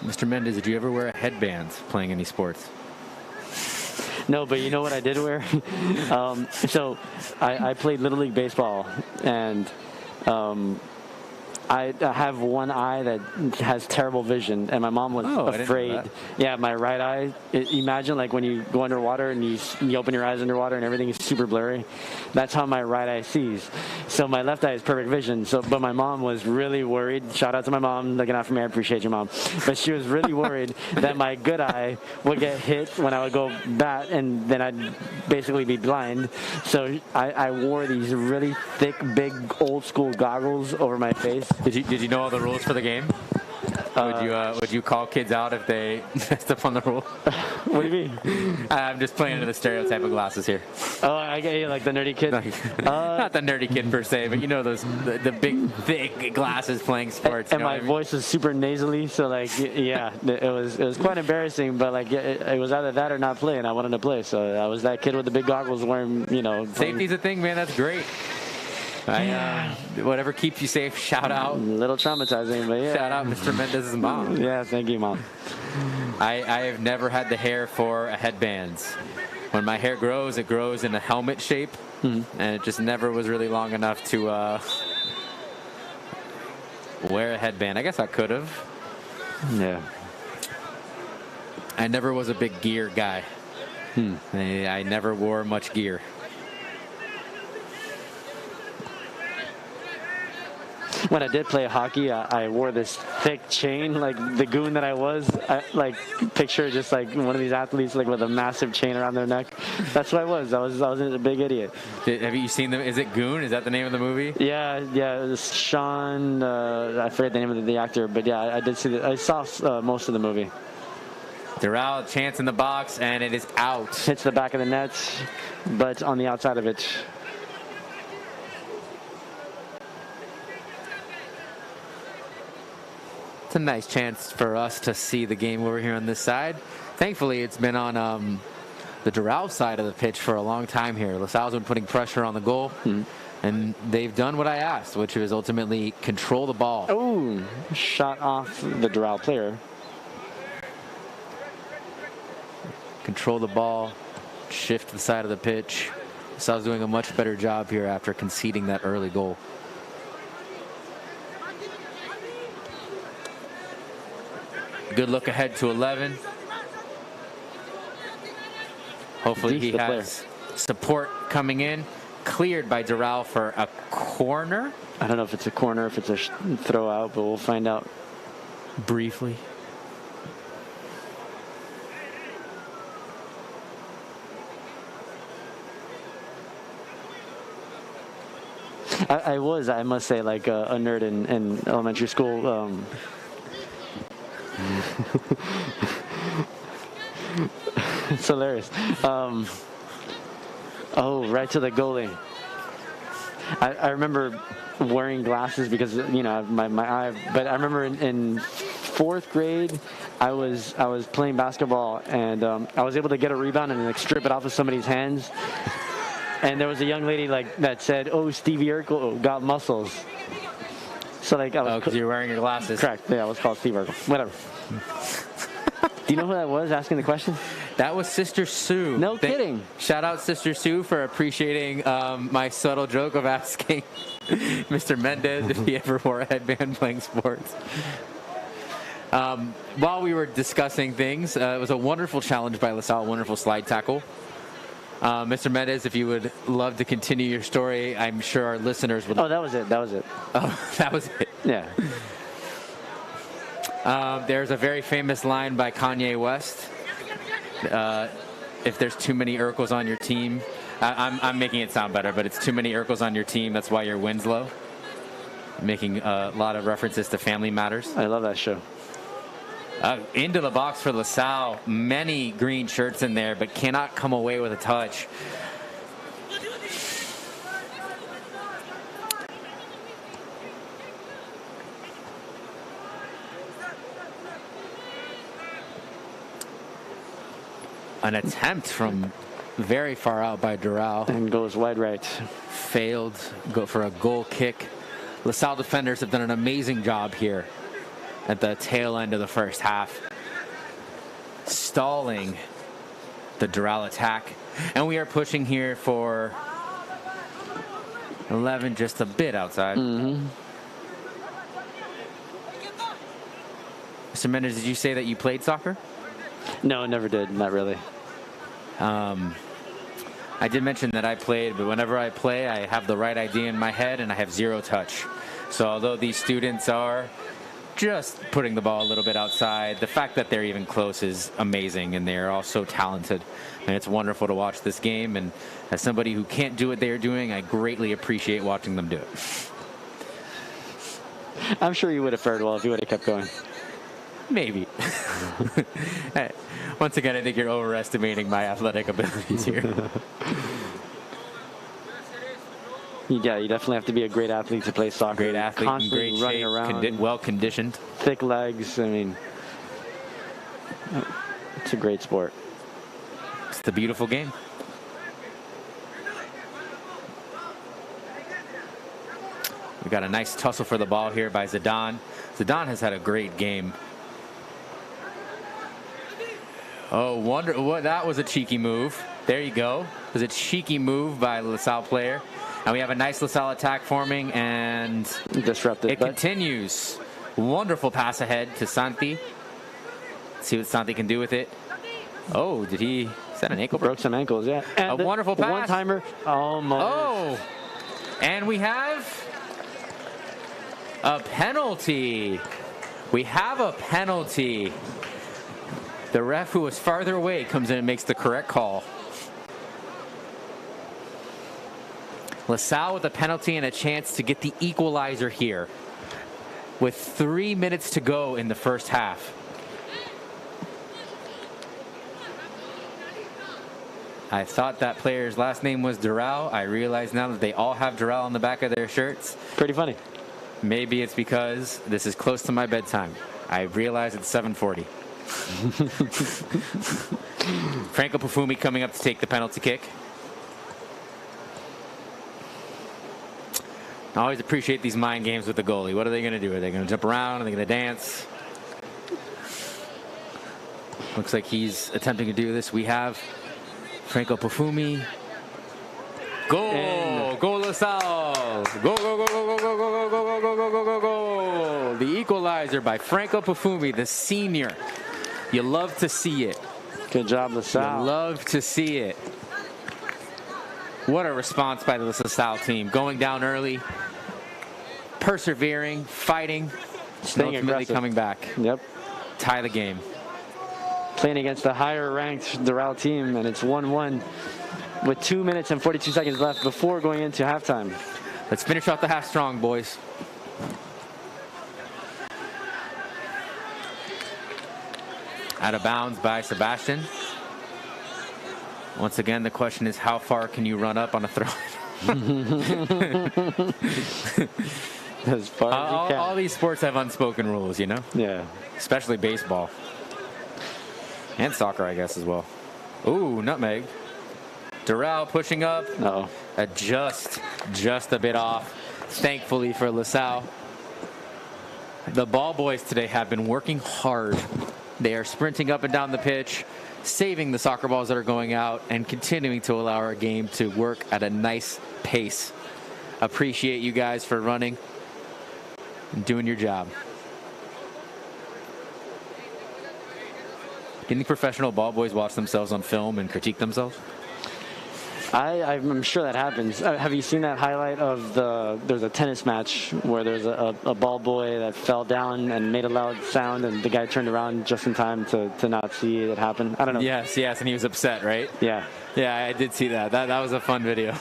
S2: Mr. Mendez, did you ever wear a headband playing any sports?
S1: No, but you know what I did wear? So I played Little League Baseball, and I have one eye that has terrible vision, and my mom was
S2: Oh, I didn't know
S1: afraid.
S2: that.
S1: Yeah, my right eye. Imagine like when you go underwater and you open your eyes underwater and everything is super blurry. That's how my right eye sees. So my left eye is perfect vision. So, but my mom was really worried. Shout out to my mom looking out for me. I appreciate your mom. But she was really worried that my good eye would get hit when I would go bat, and then I'd basically be blind. So I wore these really thick, big, old school goggles over my face.
S2: Did you know all the rules for the game? Would you call kids out if they messed up on the rule?
S1: What do you mean?
S2: I'm just playing into the stereotype of glasses here.
S1: Oh, I get you, like the nerdy kid.
S2: Not the nerdy kid per se, but you know those the big thick glasses playing sports.
S1: And my voice was super nasally, so like yeah, it was quite embarrassing. But like it was either that or not play, and I wanted to play, so I was that kid with the big goggles wearing,
S2: Safety's a thing, man. That's great. Whatever keeps you safe. Shout out.
S1: A little traumatizing, but yeah.
S2: Shout out, Mr. Mendez's mom.
S1: Yeah, thank you, Mom.
S2: I have never had the hair for a headband. When my hair grows, it grows in a helmet shape, and it just never was really long enough to wear a headband. I guess I could have.
S1: Yeah.
S2: I never was a big gear guy. I never wore much gear.
S1: When I did play hockey, I wore this thick chain, like the goon that I was. Picture just like one of these athletes, like with a massive chain around their neck. That's what I was. I was a big idiot.
S2: Have you seen them? Is it Goon? Is that the name of the movie?
S1: Yeah. It was Sean. I forget the name of the actor, but yeah, I did see. I saw most of the movie.
S2: Doral, chance in the box, and it is out.
S1: Hits the back of the net, but on the outside of it.
S2: It's a nice chance for us to see the game over here on this side. Thankfully, it's been on the Doral side of the pitch for a long time here. LaSalle's been putting pressure on the goal, and they've done what I asked, which is ultimately control the ball.
S1: Oh, shot off the Doral player.
S2: Control the ball, shift to the side of the pitch. LaSalle's doing a much better job here after conceding that early goal. Good look ahead to 11. Hopefully he has support coming in. Cleared by Doral for a corner.
S1: I don't know if it's a corner, if it's a throw out, but we'll find out
S2: briefly.
S1: I must say, like a nerd in elementary school. It's hilarious. Right to the goalie. I remember wearing glasses because my eye. But I remember in fourth grade, I was playing basketball, and I was able to get a rebound and strip it off of somebody's hands. And there was a young lady that said, "Oh, Stevie Urkel got muscles." So I was.
S2: Because you're wearing your glasses.
S1: Correct. Yeah, I was called Steve Urkel. Whatever. Do you know who that was asking the question?
S2: That was Sister Sue.
S1: No kidding.
S2: Shout out Sister Sue for appreciating my subtle joke of asking Mr. Mendez if he ever wore a headband playing sports. While we were discussing things, it was a wonderful challenge by LaSalle, wonderful slide tackle. Mr. Mendez, if you would love to continue your story, I'm sure our listeners would.
S1: Oh, that was it.
S2: Oh, that was it.
S1: Yeah.
S2: There's a very famous line by Kanye West. If there's too many Urkels on your team, I'm making it sound better, but it's too many Urkels on your team. That's why your win's low. Making a lot of references to Family Matters.
S1: I love that show.
S2: Into the box for LaSalle. Many green shirts in there, but cannot come away with a touch. An attempt from very far out by Doral.
S1: And goes wide right.
S2: Failed. Go for a goal kick. LaSalle defenders have done an amazing job here at the tail end of the first half, stalling the Doral attack. And we are pushing here for 11, just a bit outside. Mr. Mendes, did you say that you played soccer?
S1: No, never did. Not really.
S2: I did mention that I played, but whenever I play, I have the right idea in my head and I have zero touch. So although these students are just putting the ball a little bit outside, the fact that they're even close is amazing, and they're all so talented. And it's wonderful to watch this game. And as somebody who can't do what they're doing, I greatly appreciate watching them do it.
S1: I'm sure you would have fared well if you would have kept going.
S2: Maybe. Once again, I think you're overestimating my athletic abilities here.
S1: Yeah, you definitely have to be a great athlete to play soccer.
S2: Great athlete,
S1: constantly
S2: in great
S1: running
S2: shape,
S1: around,
S2: well conditioned,
S1: thick legs. I mean, it's a great sport.
S2: It's the beautiful game. We got a nice tussle for the ball here by Zidane. Zidane has had a great game. Oh, wonder what, that was a cheeky move. There you go. It was a cheeky move by the LaSalle player. And we have a nice LaSalle attack forming, and
S1: Disrupted.
S2: it continues. Wonderful pass ahead to Santi. Let's see what Santi can do with it. Oh, did he? Is that an ankle break?
S1: Broke some ankles, yeah. And
S2: A wonderful pass.
S1: One-timer. Almost.
S2: Oh, and we have a penalty. We have a penalty. The ref, who was farther away, comes in and makes the correct call. LaSalle with a penalty and a chance to get the equalizer here with 3 minutes to go in the first half. I thought that player's last name was Doral. I realize now that they all have Doral on the back of their shirts.
S1: Pretty funny.
S2: Maybe it's because this is close to my bedtime. I realize it's 7:40. Franco Pafumi coming up to take the penalty kick. I always appreciate these mind games with the goalie. What are they going to do? Are they going to jump around? Are they going to dance? Looks like he's attempting to do this. We have Franco Pafumi. Goal! Go LaSalle! Go, go, go, go, go, go, go, go, go, go, go, go, go, go! The equalizer by Franco Pafumi, the senior. You love to see it.
S1: Good job, LaSalle.
S2: You love to see it. What a response by the LaSalle team. Going down early, persevering, fighting,
S1: Staying
S2: ultimately
S1: aggressive.
S2: coming back.
S1: Yep.
S2: Tie the game.
S1: Playing against the higher-ranked Doral team, and it's 1-1 with 2 minutes and 42 seconds left before going into halftime.
S2: Let's finish off the half strong, boys. Out of bounds by Sebastian. Once again, the question is, how far can you run up on a throw?
S1: As far as you can.
S2: All these sports have unspoken rules, you know?
S1: Yeah.
S2: Especially baseball. And soccer, I guess, as well. Ooh, nutmeg. Doral pushing up.
S1: Uh-oh.
S2: Just a bit off. Thankfully for LaSalle. The ball boys today have been working hard. They are sprinting up and down the pitch, saving the soccer balls that are going out, and continuing to allow our game to work at a nice pace. Appreciate you guys for running and doing your job. Do you think professional ball boys watch themselves on film and critique themselves?
S1: I'm sure that happens. Have you seen that highlight of there's a tennis match where there's a ball boy that fell down and made a loud sound, and the guy turned around just in time to not see it happen? I don't know.
S2: Yes, and he was upset, right?
S1: Yeah.
S2: Yeah, I did see that. That was a fun video.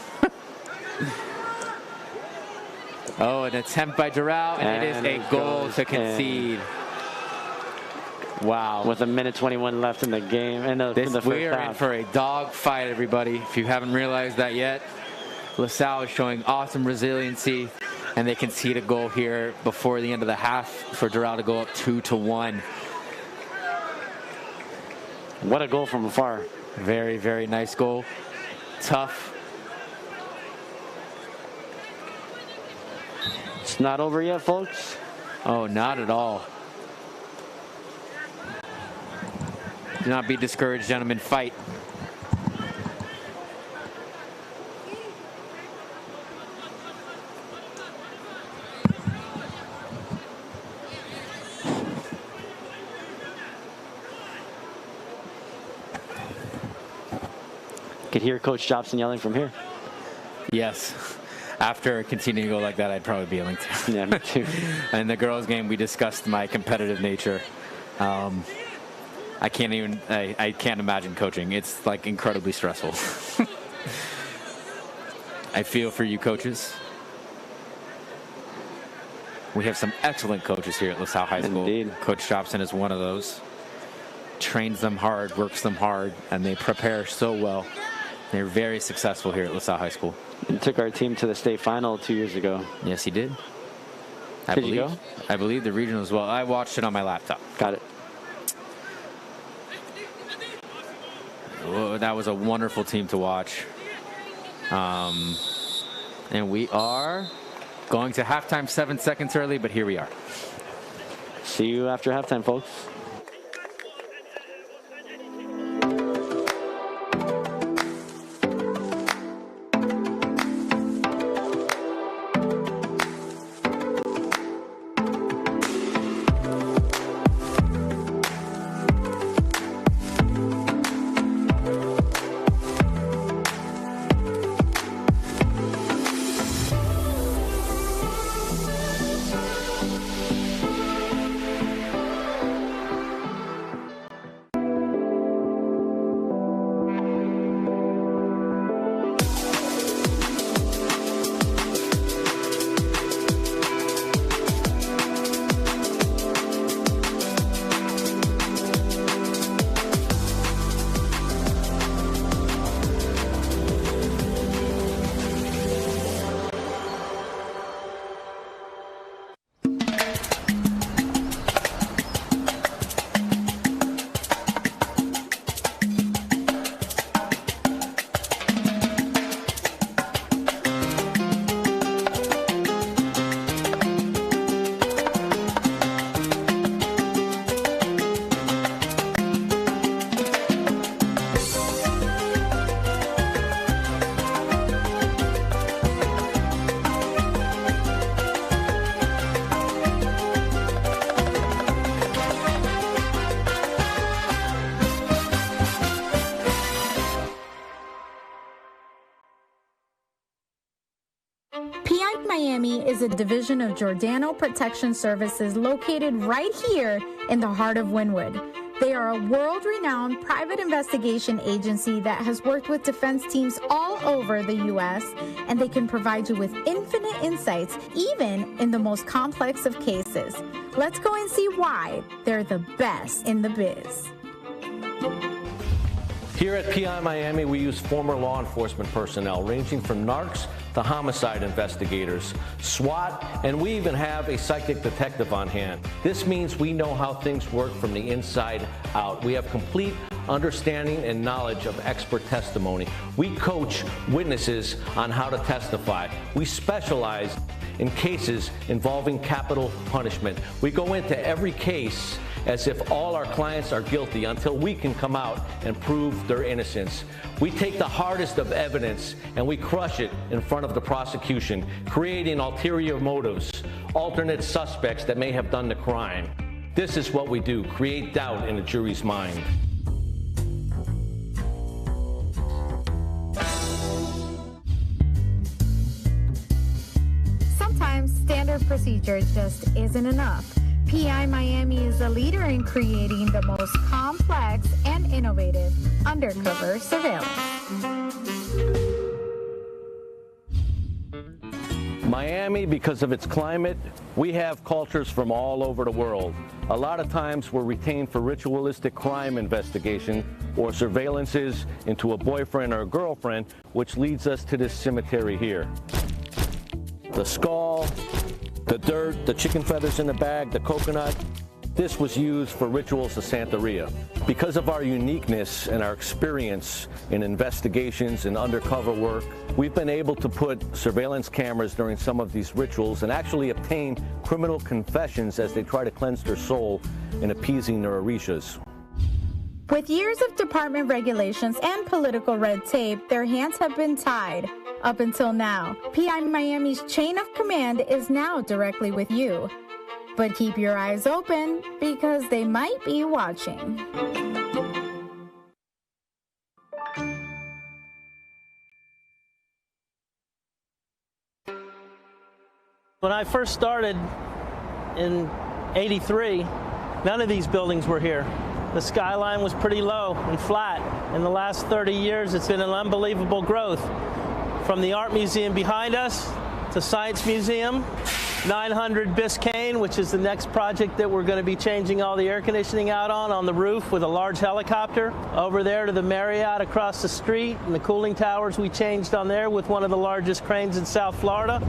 S2: Oh, an attempt by Doral, and it is a goal to concede. Wow.
S1: With 1:21 left in the game. In the first
S2: we are in
S1: half.
S2: for a dog fight, everybody. If you haven't realized that yet, LaSalle is showing awesome resiliency, and they concede a goal here before the end of the half for Doral to go up 2-1.
S1: What a goal from afar.
S2: Very, very nice goal. Tough.
S1: It's not over yet, folks.
S2: Oh, not at all. Do not be discouraged, gentlemen. Fight.
S1: Could hear Coach Jobson yelling from here.
S2: Yes. After continuing to go like that, I'd probably be yelling too.
S1: Yeah, me too.
S2: In the girls' game, we discussed my competitive nature. I can't imagine coaching. It's like incredibly stressful. I feel for you coaches. We have some excellent coaches here at LaSalle High School.
S1: Indeed.
S2: Coach Jobson is one of those. Trains them hard, works them hard, and they prepare so well. They're very successful here at LaSalle High School.
S1: He took our team to the state final 2 years ago.
S2: Yes, he did.
S1: Did you go?
S2: I believe the regional as well. I watched it on my laptop.
S1: Got it.
S2: Oh, that was a wonderful team to watch. And we are going to halftime 7 seconds early, but here we are.
S1: See you after halftime, folks.
S3: Miami is a division of Giordano Protection Services located right here in the heart of Wynwood. They are a world-renowned private investigation agency that has worked with defense teams all over the U.S., and they can provide you with infinite insights, even in the most complex of cases. Let's go and see why they're the best in the biz.
S4: Here at PI Miami, we use former law enforcement personnel, ranging from narcs to homicide investigators, SWAT, and we even have a psychic detective on hand. This means we know how things work from the inside out. We have complete understanding and knowledge of expert testimony. We coach witnesses on how to testify. We specialize in cases involving capital punishment. We go into every case as if all our clients are guilty until we can come out and prove their innocence. We take the hardest of evidence and we crush it in front of the prosecution, creating ulterior motives, alternate suspects that may have done the crime. This is what we do, create doubt in the jury's mind.
S3: Sometimes standard procedure just isn't enough. PI Miami is a leader in creating the most complex and innovative undercover surveillance.
S4: Miami, because of its climate, we have cultures from all over the world. A lot of times we're retained for ritualistic crime investigation or surveillances into a boyfriend or a girlfriend, which leads us to this cemetery here. The skull, the dirt, the chicken feathers in the bag, the coconut, this was used for rituals of Santeria. Because of our uniqueness and our experience in investigations and undercover work, we've been able to put surveillance cameras during some of these rituals and actually obtain criminal confessions as they try to cleanse their soul in appeasing their orishas.
S3: With years of department regulations and political red tape, their hands have been tied. Up until now, PI Miami's chain of command is now directly with you. But keep your eyes open because they might be watching.
S5: When I first started in '83, none of these buildings were here. The skyline was pretty low and flat. In the last 30 years, it's been an unbelievable growth. From the art museum behind us to Science Museum, 900 Biscayne, which is the next project that we're going to be changing all the air conditioning out on the roof with a large helicopter. Over there to the Marriott across the street, and the cooling towers we changed on there with one of the largest cranes in South Florida.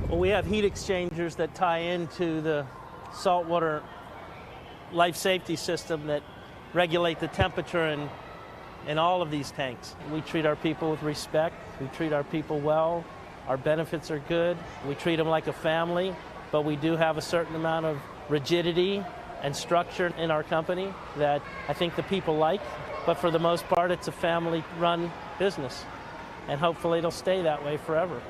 S5: Well, we have heat exchangers that tie into the saltwater life safety system that regulate the temperature in all of these tanks. We treat our people with respect. We treat our people well. Our benefits are good. We treat them like a family, but we do have a certain amount of rigidity and structure in our company that I think the people like. But for the most part, it's a family-run business, and hopefully it'll stay that way forever.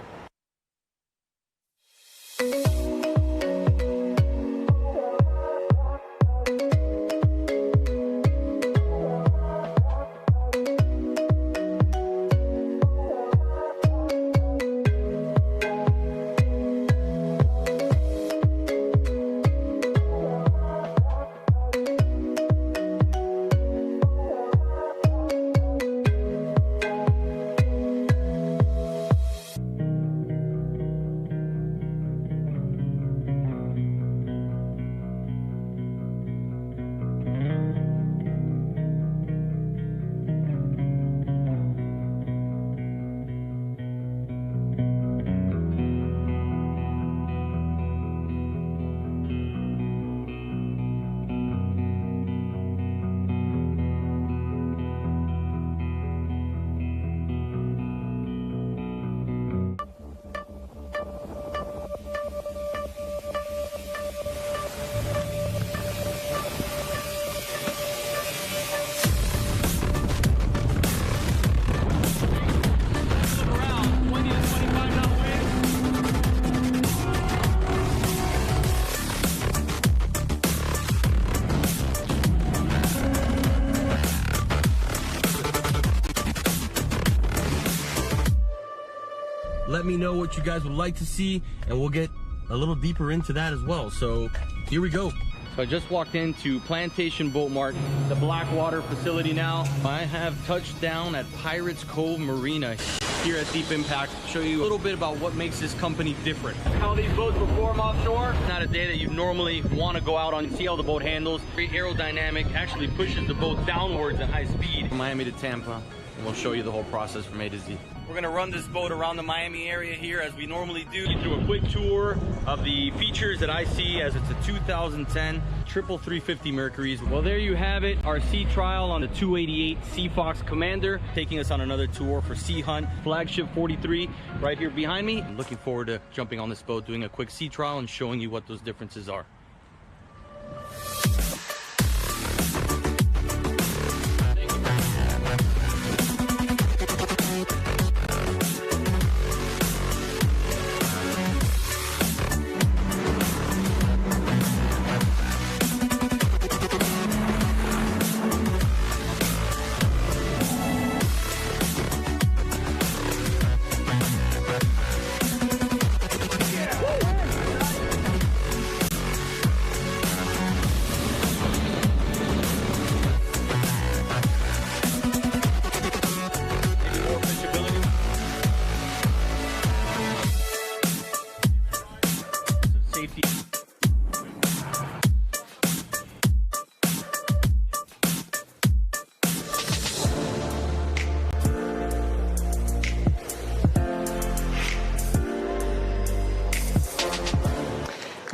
S6: Let me know what you guys would like to see, and we'll get a little deeper into that as well. So here we go. So I just walked into Plantation Boat Mart, the Blackwater facility now. I have touched down at Pirates Cove Marina here at Deep Impact. Show you a little bit about what makes this company different. How these boats perform offshore. Not a day that you normally want to go out on and see how the boat handles. Very aerodynamic, actually pushes the boat downwards at high speed. Miami to Tampa, and we'll show you the whole process from A to Z. We're gonna run this boat around the Miami area here as we normally do. Do a quick tour of the features that I see, as it's a 2010 triple 350 Mercuries. Well, there you have it, our sea trial on the 288 Sea Fox Commander, taking us on another tour for Sea Hunt Flagship 43 right here behind me. I'm looking forward to jumping on this boat, doing a quick sea trial and showing you what those differences are.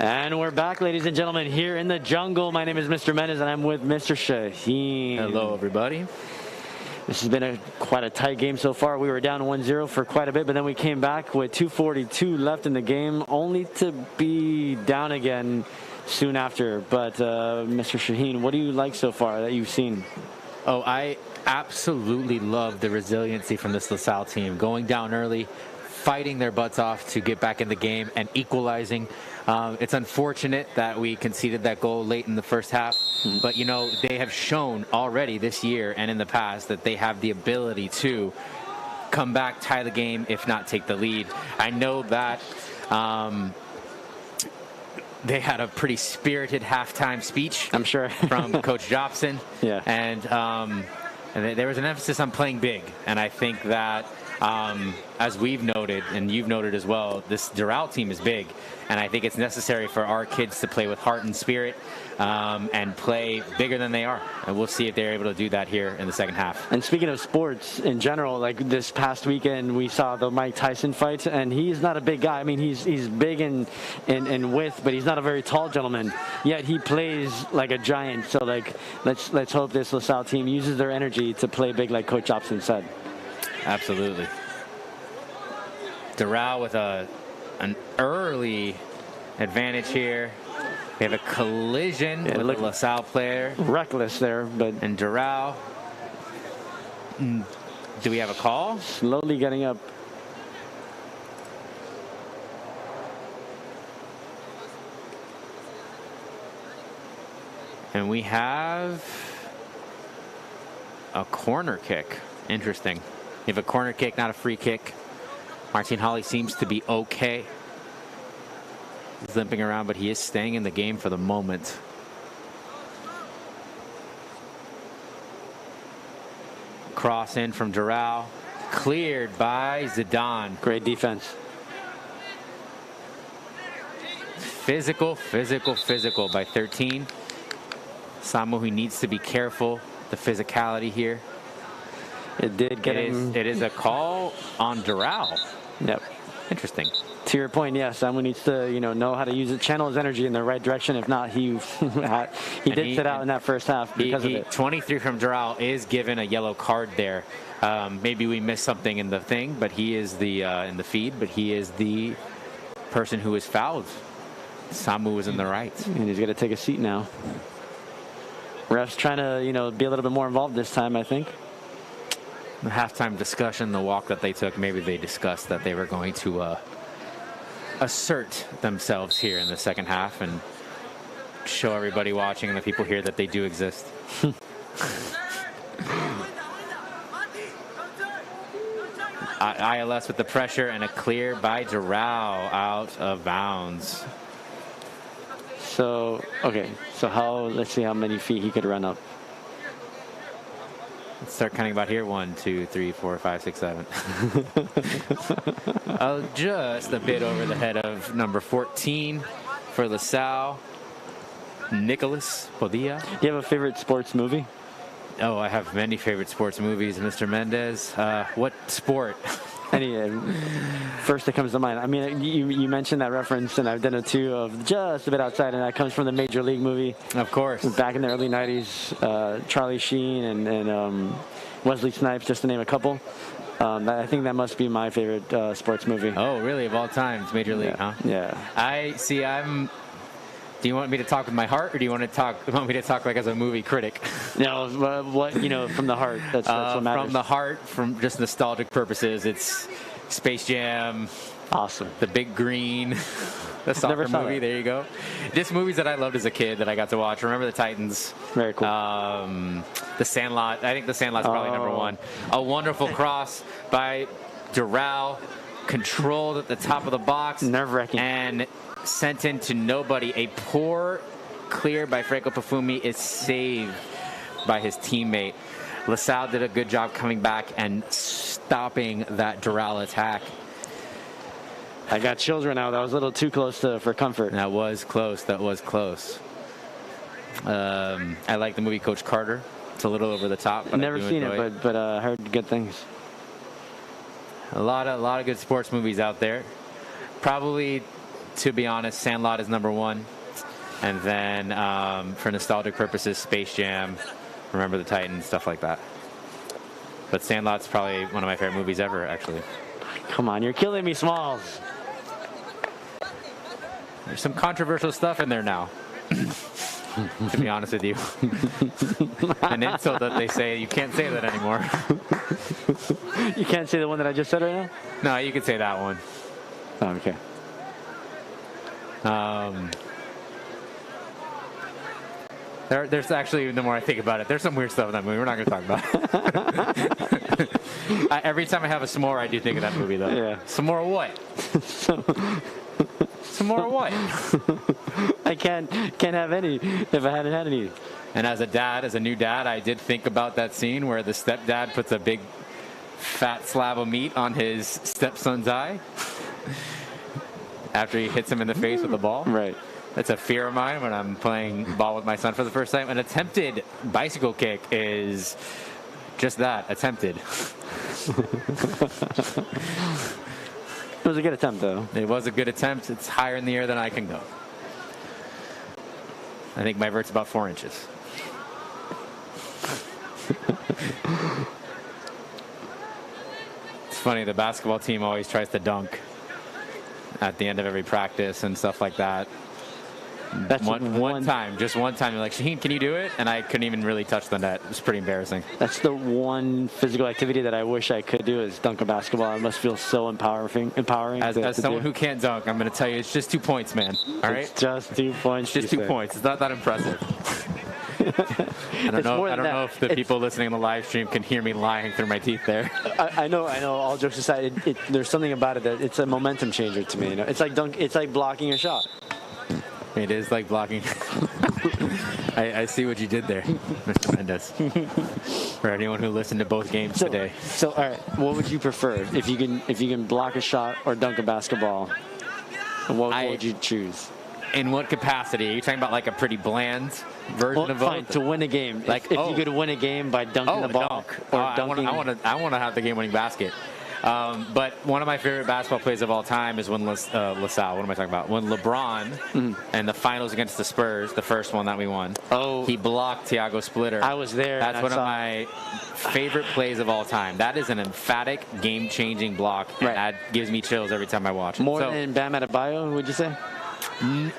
S1: And we're back, ladies and gentlemen, here in the jungle. My name is Mr. Mendez, and I'm with Mr. Shaheen.
S2: Hello, everybody.
S1: This has been quite a tight game so far. We were down 1-0 for quite a bit, but then we came back with 2:42 left in the game, only to be down again soon after. But Mr. Shaheen, what do you like so far that you've seen?
S2: Oh, I absolutely love the resiliency from this LaSalle team. Going down early, fighting their butts off to get back in the game and equalizing. It's unfortunate that we conceded that goal late in the first half, but you know, they have shown already this year and in the past that they have the ability to come back, tie the game, if not take the lead. I know that they had a pretty spirited halftime speech,
S1: I'm sure,
S2: from Coach Jobson.
S1: Yeah.
S2: And there was an emphasis on playing big. And I think that, as we've noted, and you've noted as well, this Doral team is big. And I think it's necessary for our kids to play with heart and spirit, and play bigger than they are. And we'll see if they're able to do that here in the second half.
S1: And speaking of sports in general, like this past weekend, we saw the Mike Tyson fights, and he's not a big guy. I mean, he's big in width, but he's not a very tall gentleman. Yet he plays like a giant. So like, let's hope this LaSalle team uses their energy to play big, like Coach Jobson said.
S2: Absolutely. Doral with an early advantage here. We have a collision with a LaSalle player.
S1: Reckless there, but...
S2: And Doral. Do we have a call?
S1: Slowly getting up.
S2: And we have a corner kick. Interesting. You have a corner kick, not a free kick. Martin Hawley seems to be okay. He's limping around, but he is staying in the game for the moment. Cross in from Doral. Cleared by Zidane.
S1: Great defense.
S2: Physical by 13. Samu, who needs to be careful. The physicality here.
S1: It did get him.
S2: It is a call on Doral.
S1: Yep.
S2: Interesting.
S1: To your point, yes, someone needs to, know how to use it, channel his energy in the right direction. If not, he did sit out in that first half because of it.
S2: 23 from Doral is given a yellow card there. Maybe we missed something in the thing, but he is the in the feed. But he is the person who is fouled. Samu was in the right,
S1: and he's got to take a seat now. Refs trying to, be a little bit more involved this time, I think.
S2: The halftime discussion, the walk that they took, maybe they discussed that they were going to assert themselves here in the second half and show everybody watching and the people here that they do exist. ILS with the pressure and a clear by Doral out of bounds.
S1: So, okay. So let's see how many feet he could run up.
S2: Let's start counting about here. 1, 2, 3, 4, 5, 6, 7. Just a bit over the head of number 14 for LaSalle. Nicholas Padilla.
S1: Do you have a favorite sports movie?
S2: Oh, I have many favorite sports movies, Mr. Mendez. What sport?
S1: Any first that comes to mind. I mean, you mentioned that reference, and I've done it too, of just a bit outside, and that comes from the Major League movie.
S2: Of course.
S1: Back in the early 90s, Charlie Sheen and Wesley Snipes, just to name a couple. I think that must be my favorite sports movie.
S2: Oh, really? Of all times, Major League, huh?
S1: Yeah.
S2: Do you want me to talk with my heart, or do you want me to talk like as a movie critic?
S1: No, from the heart. That's what matters.
S2: From the heart, from just nostalgic purposes, it's Space Jam.
S1: Awesome.
S2: The Big Green. The soccer movie. There you go. Just movies that I loved as a kid that I got to watch. Remember the Titans.
S1: Very cool.
S2: The Sandlot. I think The Sandlot's probably number one. A wonderful cross by Doral. Controlled at the top of the box.
S1: Nerve-wracking.
S2: And sent into nobody. A poor clear by Franco Pafumi is saved by his teammate. LaSalle did a good job coming back and stopping that Doral attack.
S1: I got chills right now. That was a little too close for comfort.
S2: That was close. I like the movie Coach Carter. It's a little over the top.
S1: I've never seen it, but I heard good things.
S2: A lot of good sports movies out there. Probably, to be honest, Sandlot is number one. And then for nostalgic purposes, Space Jam, Remember the Titans, stuff like that. But Sandlot's probably one of my favorite movies ever, actually.
S1: Come on, you're killing me, Smalls.
S2: There's some controversial stuff in there now. to be honest with you. An insult that they say, you can't say that anymore.
S1: You can't say the one that I just said right now?
S2: No, you can say that one.
S1: Oh, okay.
S2: There's actually, the more I think about it, there's some weird stuff in that movie. We're not going to talk about it. Every time I have a s'more, I do think of that movie, though.
S1: Yeah.
S2: S'more what? S'more what?
S1: I can't have any if I hadn't had any.
S2: And as a new dad, I did think about that scene where the stepdad puts a big fat slab of meat on his stepson's eye after he hits him in the face with the ball.
S1: Right.
S2: That's a fear of mine when I'm playing ball with my son for the first time. An attempted bicycle kick is just that, attempted.
S1: It was a good attempt, though.
S2: It was a good attempt. It's higher in the air than I can go. I think my vert's about 4 inches. It's funny, the basketball team always tries to dunk at the end of every practice and stuff like that.
S1: That's
S2: one time, just one time, you're like, Shaheen, can you do it? And I couldn't even really touch the net. It was pretty embarrassing.
S1: That's the one physical activity that I wish I could do is dunk a basketball. It must feel so empowering.
S2: As someone who can't dunk, I'm going to tell you, it's just 2 points, man. All right?
S1: It's just 2 points.
S2: It's just 2 points. It's not that impressive. I don't know if the people listening on the live stream can hear me lying through my teeth there.
S1: I know. All jokes aside, there's something about it that it's a momentum changer to me. You know, it's like blocking a shot.
S2: It is like blocking. I see what you did there, Mr. Mendez. For anyone who listened to both games today.
S1: So, all right, what would you prefer if you can block a shot or dunk a basketball? What would you choose?
S2: In what capacity? Are you talking about like a pretty bland version of
S1: fine,
S2: both?
S1: To win a game. If you could win a game by dunking the ball or dunking.
S2: I want to have the game-winning basket. But one of my favorite basketball plays of all time is when LaSalle, what am I talking about? When LeBron and the finals against the Spurs, the first one that we won, he blocked Thiago Splitter.
S1: I was there.
S2: That's one of my favorite plays of all time. That is an emphatic, game-changing block, and that gives me chills every time I watch it.
S1: More than Bam Adebayo, would you say?
S2: Bam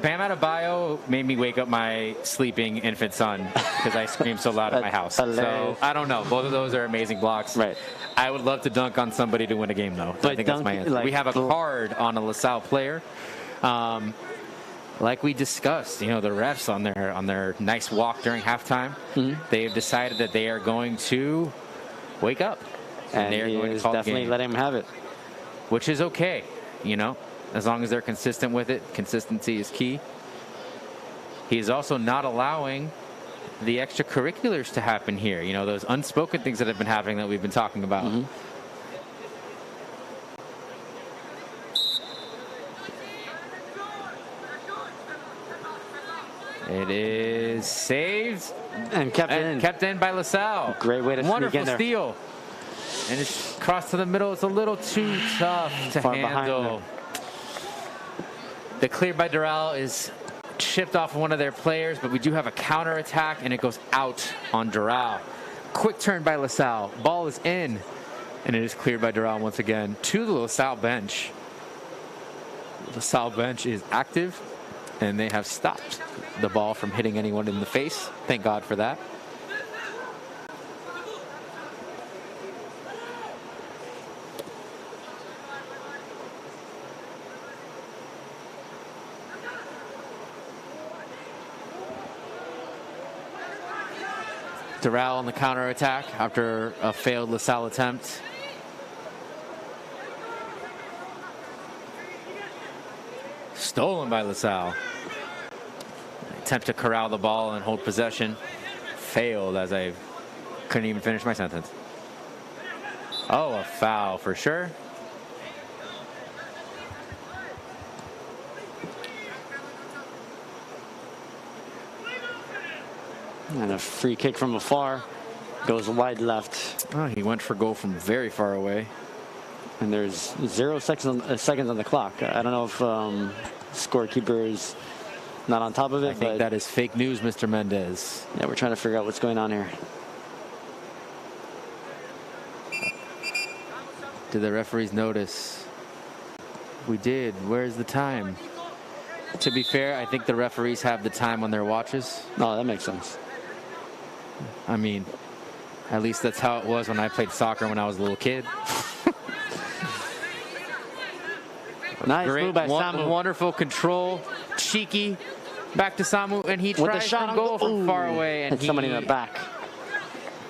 S2: Adebayo made me wake up my sleeping infant son because I screamed so loud at my house. So I don't know. Both of those are amazing blocks.
S1: Right.
S2: I would love to dunk on somebody to win a game, though. I think that's my answer. We have a card on a LaSalle player. Like we discussed, the refs on their nice walk during halftime, they have decided that they are going to wake up.
S1: And they are going to call definitely the game. Let him have it.
S2: Which is okay, as long as they're consistent with it. Consistency is key. He's also not allowing the extracurriculars to happen here. Those unspoken things that have been happening that we've been talking about. It is saved
S1: and kept in
S2: by LaSalle.
S1: Great way to
S2: wonderful
S1: sneak in
S2: steal. And it's crossed to the middle. It's a little too tough to handle. The clear by Doral is chipped off one of their players, but we do have a counter attack, and it goes out on Doral. Quick turn by LaSalle. Ball is in, and it is cleared by Doral once again to the LaSalle bench. LaSalle bench is active, and they have stopped the ball from hitting anyone in the face. Thank God for that. Doral on the counter attack after a failed LaSalle attempt. Stolen by LaSalle. Attempt to corral the ball and hold possession. Failed, as I couldn't even finish my sentence. Oh, a foul for sure.
S1: And a free kick from afar. Goes wide left.
S2: Oh, he went for goal from very far away.
S1: And there's 0 seconds on the clock. I don't know if scorekeeper is not on top of it.
S2: I think that is fake news, Mr. Mendez.
S1: Yeah, we're trying to figure out what's going on here.
S2: Did the referees notice? We did. Where's the time? To be fair, I think the referees have the time on their watches.
S1: No, that makes sense.
S2: I mean, at least that's how it was when I played soccer when I was a little kid.
S1: Nice
S2: Great,
S1: move by Samu.
S2: wonderful control, cheeky. Back to Samu, and he
S1: With the
S2: tries
S1: shot
S2: to
S1: on
S2: goal from
S1: Ooh.
S2: far away, and
S1: Hit somebody in the back.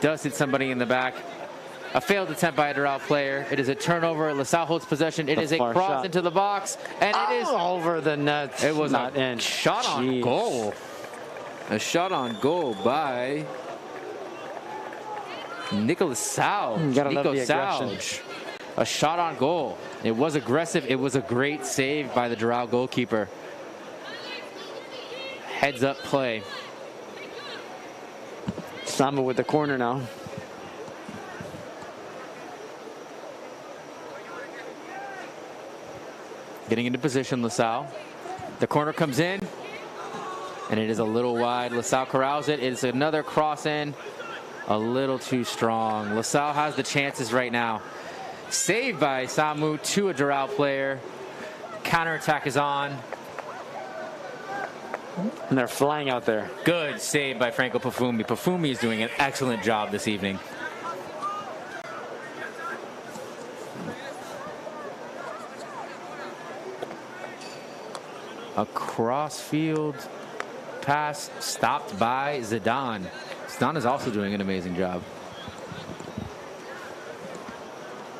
S2: does hit somebody in the back. A failed attempt by a Doral player. It is a turnover. LaSalle holds possession. It is a
S1: far
S2: cross
S1: shot.
S2: into the box, and it is
S1: over the net.
S2: It was
S1: not
S2: a
S1: in.
S2: shot on
S1: Jeez.
S2: goal. A shot on goal by Nicholas Sauge.
S1: Gotta love
S2: Nico
S1: the aggression.
S2: Sauge. A shot on goal. It was aggressive. It was a great save by the Doral goalkeeper. Heads up play.
S1: Samu with the corner now.
S2: Getting into position, LaSalle. The corner comes in, and it is a little wide. LaSalle corrals it. It's another cross in. A little too strong. LaSalle has the chances right now. Saved by Samu to a Doral player. Counterattack is on.
S1: And they're flying out there.
S2: Good save by Franco Pafumi. Pafumi is doing an excellent job this evening. A cross-field pass stopped by Zidane. Zidane is also doing an amazing job.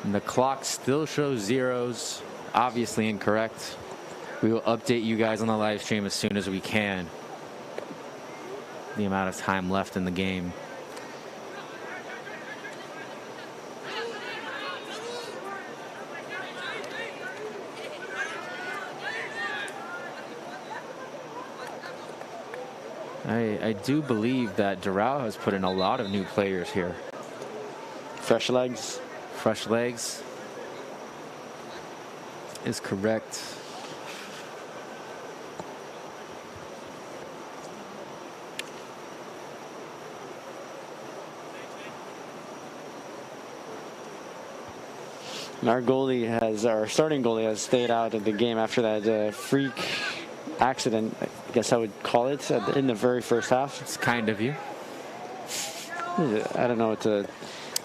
S2: And the clock still shows zeros. Obviously incorrect. We will update you guys on the live stream as soon as we can. The amount of time left in the game. I do believe that Doral has put in a lot of new players here.
S1: Fresh legs.
S2: Fresh legs is correct.
S1: And our starting goalie has stayed out of the game after that freak accident, I guess I would call it, in the very first half.
S2: It's kind of you.
S1: I don't know what to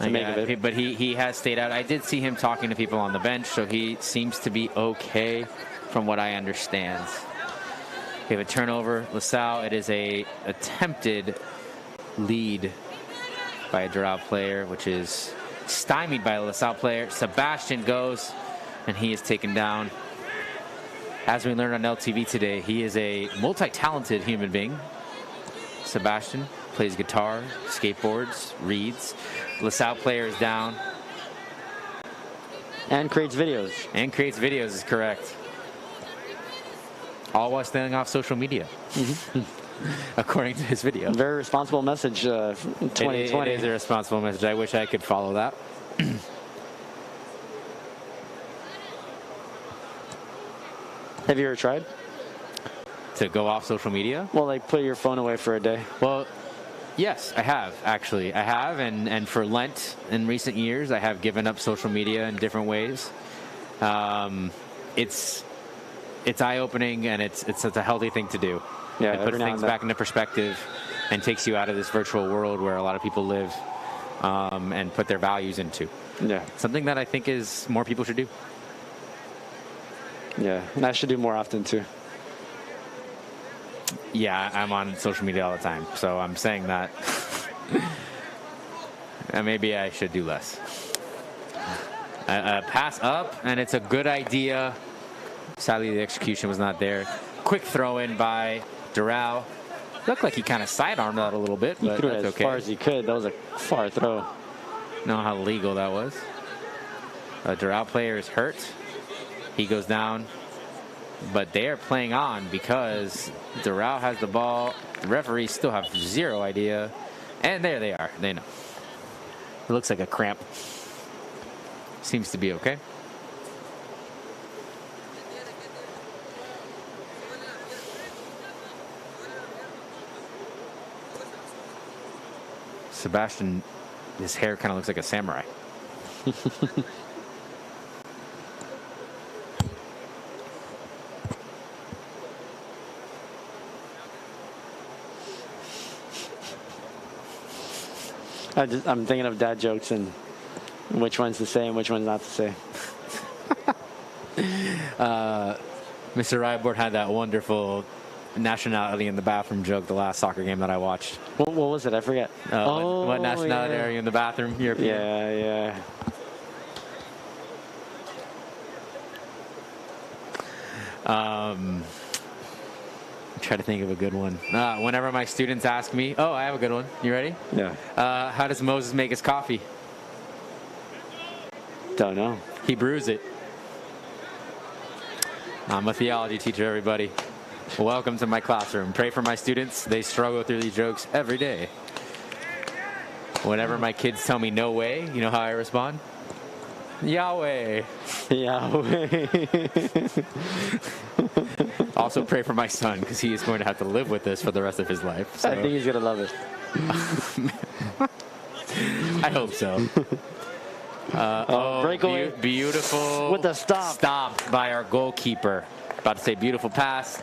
S1: make of it.
S2: But he has stayed out. I did see him talking to people on the bench, so he seems to be okay from what I understand. We have a turnover. LaSalle, it is a attempted lead by a Doral player, which is stymied by a LaSalle player. Sebastian goes, and he is taken down. As we learned on LTV today, he is a multi-talented human being. Sebastian plays guitar, skateboards, reads. LaSalle player is down.
S1: And creates videos.
S2: And creates videos is correct. All while staying off social media. According to his video.
S1: Very responsible message, 2020.
S2: It is a responsible message. I wish I could follow that.
S1: Have you ever tried?
S2: To go off social media?
S1: Well, like put your phone away for a day.
S2: Well, yes, I have, actually. I have, and for Lent in recent years, I have given up social media in different ways. It's eye-opening, and it's a healthy thing to do.
S1: Yeah,
S2: it puts things back into perspective and takes you out of this virtual world where a lot of people live and put their values into.
S1: Yeah.
S2: Something that I think is more people should do.
S1: Yeah, and I should do more often too.
S2: Yeah, I'm on social media all the time, so I'm saying that. And maybe I should do less. Pass up, and it's a good idea. Sadly, the execution was not there. Quick throw in by Doral. Looked like he kind of sidearmed that a little bit, but
S1: he threw
S2: that's
S1: it as
S2: okay.
S1: far as he could. That was a far throw.
S2: Know how legal that was. A Doral player is hurt. He goes down, but they are playing on because Doral has the ball. The referees still have zero idea, and there they are. They know. It looks like a cramp. Seems to be okay. Sebastian, his hair kind of looks like a samurai.
S1: I'm thinking of dad jokes and which ones to say and which ones not to say.
S2: Mr. Ryboard had that wonderful nationality in the bathroom joke the last soccer game that I watched.
S1: What was it? I forget.
S2: What nationality are you in the bathroom? European.
S1: Yeah.
S2: Try to think of a good one. Whenever my students ask me, I have a good one. You ready?
S1: Yeah.
S2: How does Moses make his coffee?
S1: Don't know.
S2: He brews it. I'm a theology teacher, everybody. Welcome to my classroom. Pray for my students. They struggle through these jokes every day. Whenever my kids tell me no way, you know how I respond? Yahweh.
S1: Yahweh.
S2: Also pray for my son, because he is going to have to live with this for the rest of his life. So.
S1: I think he's going to love it.
S2: I hope so.
S1: Breakaway.
S2: Beautiful.
S1: With the stop.
S2: Stop by our goalkeeper. About to say beautiful pass.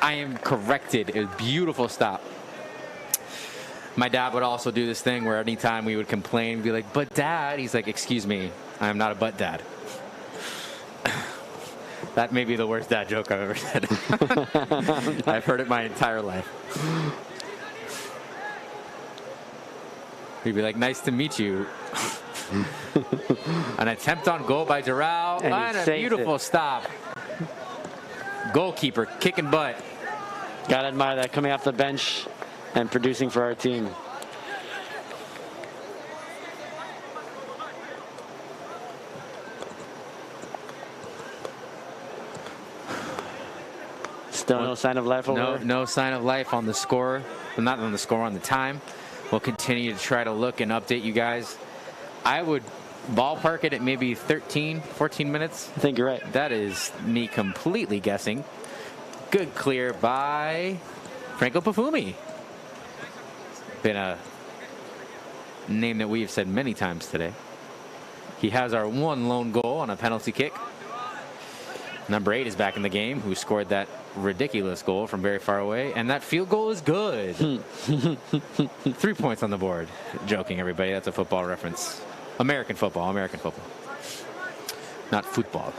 S2: I am corrected. A beautiful stop. My dad would also do this thing where anytime we would complain, we'd be like, but dad, he's like, excuse me, I am not a but dad. That may be the worst dad joke I've ever said. I've heard it my entire life. He'd be like, nice to meet you. An attempt on goal by Doral, and a beautiful stop. Goalkeeper kicking butt.
S1: Gotta admire that, coming off the bench and producing for our team. Still no sign of life over there?
S2: No sign of life on the score. Well, not on the score, on the time. We'll continue to try to look and update you guys. I would ballpark it at maybe 13, 14 minutes.
S1: I think you're right.
S2: That is me completely guessing. Good clear by Franco Pafumi. Been a name that we have said many times today. He has our one lone goal on a penalty kick. Number 8 is back in the game, who scored that ridiculous goal from very far away. And that field goal is good. 3 points on the board. Joking, everybody. That's a football reference. American football. Not football.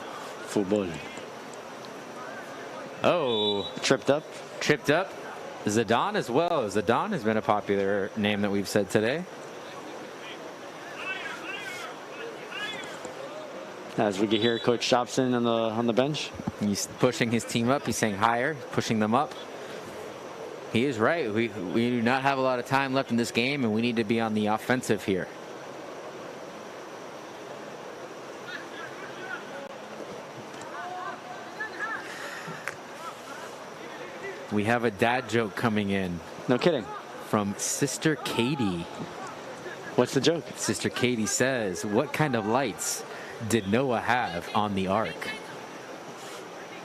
S1: Football.
S2: Oh.
S1: Tripped up.
S2: Zidane as well. Zidane has been a popular name that we've said today.
S1: As we can hear Coach Shopson on the bench.
S2: He's pushing his team up. He's saying higher, pushing them up. He is right. We do not have a lot of time left in this game, and we need to be on the offensive here. We have a dad joke coming in.
S1: No kidding.
S2: From Sister Katie.
S1: What's the joke?
S2: Sister Katie says, what kind of lights did Noah have on the ark?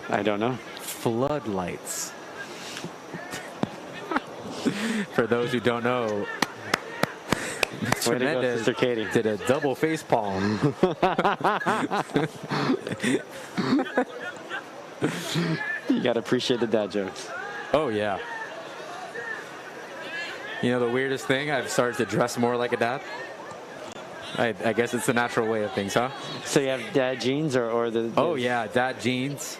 S1: I don't know.
S2: Floodlights. For those who don't know,
S1: Way to go, Sister Katie.
S2: Did a double face palm.
S1: You got to appreciate the dad jokes.
S2: Oh, yeah. You know the weirdest thing? I've started to dress more like a dad. I guess it's the natural way of things, huh?
S1: So you have dad jeans or the...
S2: Oh, yeah, dad jeans,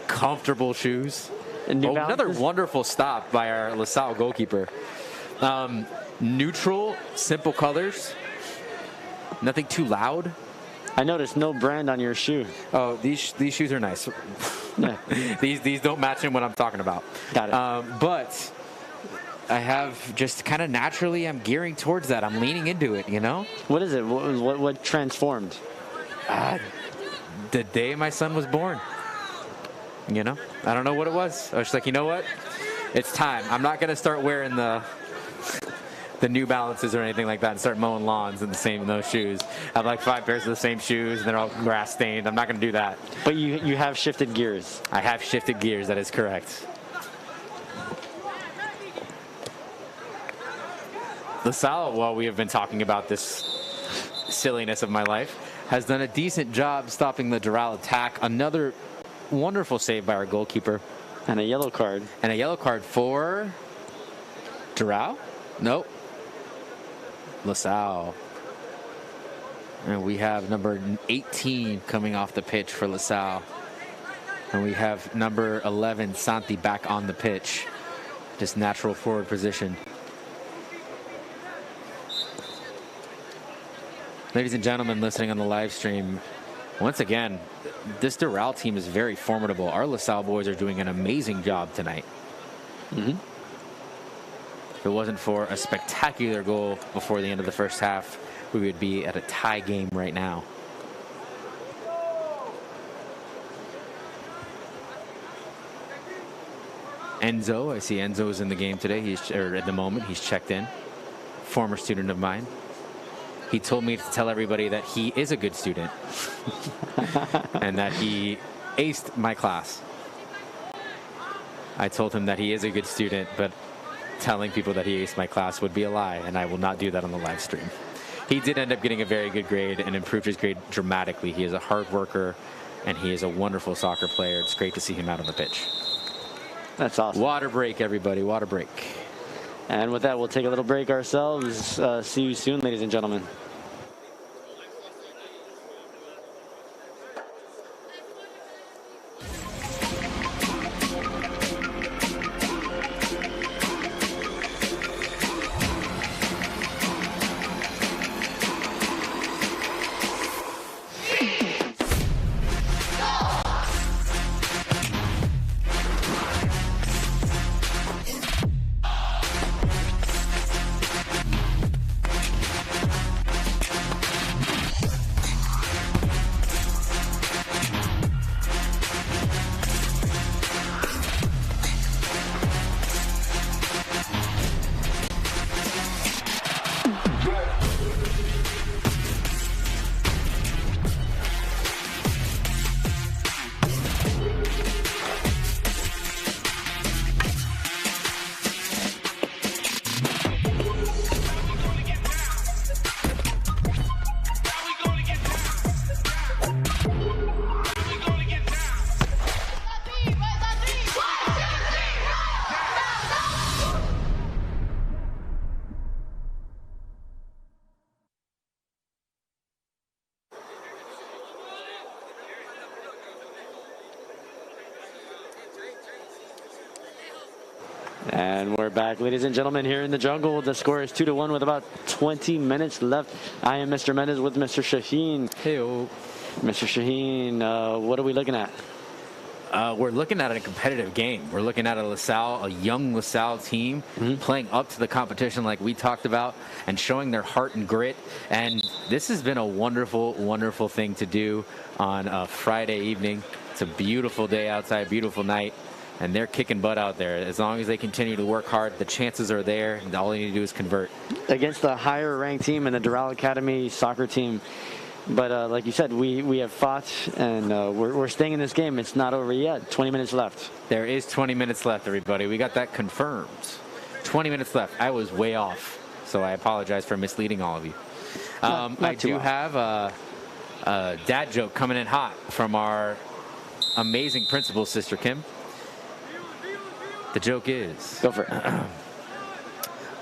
S2: comfortable shoes. Another wonderful stop by our LaSalle goalkeeper. Neutral, simple colors. Nothing too loud.
S1: I noticed no brand on your shoe.
S2: Oh, these shoes are nice.
S1: Yeah.
S2: These don't match in what I'm talking about.
S1: Got it.
S2: But I have just kind of naturally, I'm gearing towards that. I'm leaning into it, you know?
S1: What is it? What transformed?
S2: The day my son was born. You know? I don't know what it was. I was just like, you know what? It's time. I'm not going to start wearing the New Balances or anything like that and start mowing lawns in those shoes. I have like 5 pairs of the same shoes and they're all grass stained. I'm not going to do that.
S1: But you have shifted gears.
S2: I have shifted gears. That is correct. LaSalle, while we have been talking about this silliness of my life, has done a decent job stopping the Doral attack. Another wonderful save by our goalkeeper.
S1: And a yellow card.
S2: And a yellow card for Doral? Nope. LaSalle. And we have number 18 coming off the pitch for LaSalle. And we have number 11, Santi, back on the pitch. Just natural forward position. Ladies and gentlemen listening on the live stream, once again, this Doral team is very formidable. Our LaSalle boys are doing an amazing job tonight. If it wasn't for a spectacular goal before the end of the first half, we would be at a tie game right now. Enzo, I see Enzo's in the game today. At the moment, he's checked in. Former student of mine. He told me to tell everybody that he is a good student and that he aced my class. I told him that he is a good student, but telling people that he aced my class would be a lie, and I will not do that on the live stream. He did end up getting a very good grade and improved his grade dramatically. He is a hard worker, and he is a wonderful soccer player. It's great to see him out on the pitch.
S1: That's awesome.
S2: Water break, everybody. Water break.
S1: And with that, we'll take a little break ourselves. See you soon, ladies and gentlemen. And we're back, ladies and gentlemen, here in the jungle. The score is 2-1 with about 20 minutes left. I am Mr. Mendez with Mr. Shaheen.
S2: Hey-o.
S1: Mr. Shaheen, what are we looking at?
S2: We're looking at a competitive game. We're looking at a young LaSalle team playing up to the competition like we talked about and showing their heart and grit. And this has been a wonderful, wonderful thing to do on a Friday evening. It's a beautiful day outside, beautiful night. And they're kicking butt out there. As long as they continue to work hard, the chances are there, and all they need to do is convert. Against the higher-ranked team in the Doral Academy soccer team. But like you said, we have fought, and we're staying in this game. It's not over yet. 20 minutes left. There is 20 minutes left, everybody. We got that confirmed. 20 minutes left. I was way off, so I apologize for misleading all of you. I do have a dad joke coming in hot from our amazing principal, Sister Kim. The joke is, go for it.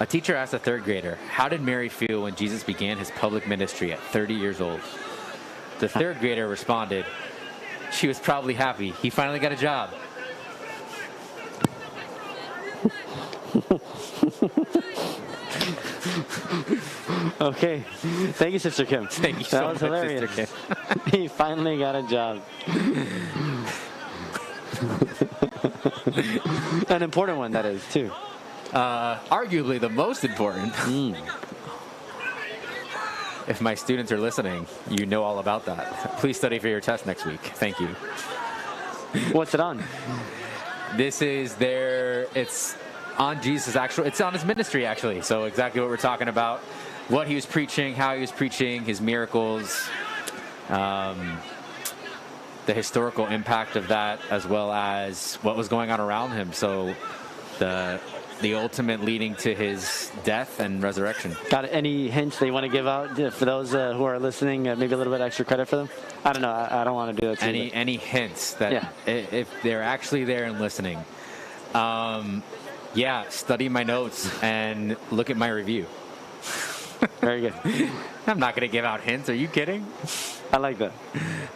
S2: A teacher asked a third grader, how did Mary feel when Jesus began his public ministry at 30 years old? The third grader responded, she was probably happy. He finally got a job. Okay. Thank you, Sister Kim. Thank you so much, hilarious. Sister Kim. He finally got a job. An important one, that is, too. Arguably the most important. If my students are listening, you know all about that. Please study for your test next week. Thank you. What's it on? This is it's on Jesus' it's on his ministry, actually. So exactly what we're talking about. What he was preaching, how he was preaching, his miracles, the historical impact of that, as well as what was going on around him. So the ultimate leading to his death and resurrection. Got any hints they want to give out for those who are listening? Maybe a little bit extra credit for them? I don't know. I don't want to do that too. Any hints that if they're actually there and listening? Study my notes and look at my review.
S1: Very good.
S2: I'm not going to give out hints. Are you kidding?
S1: I like that.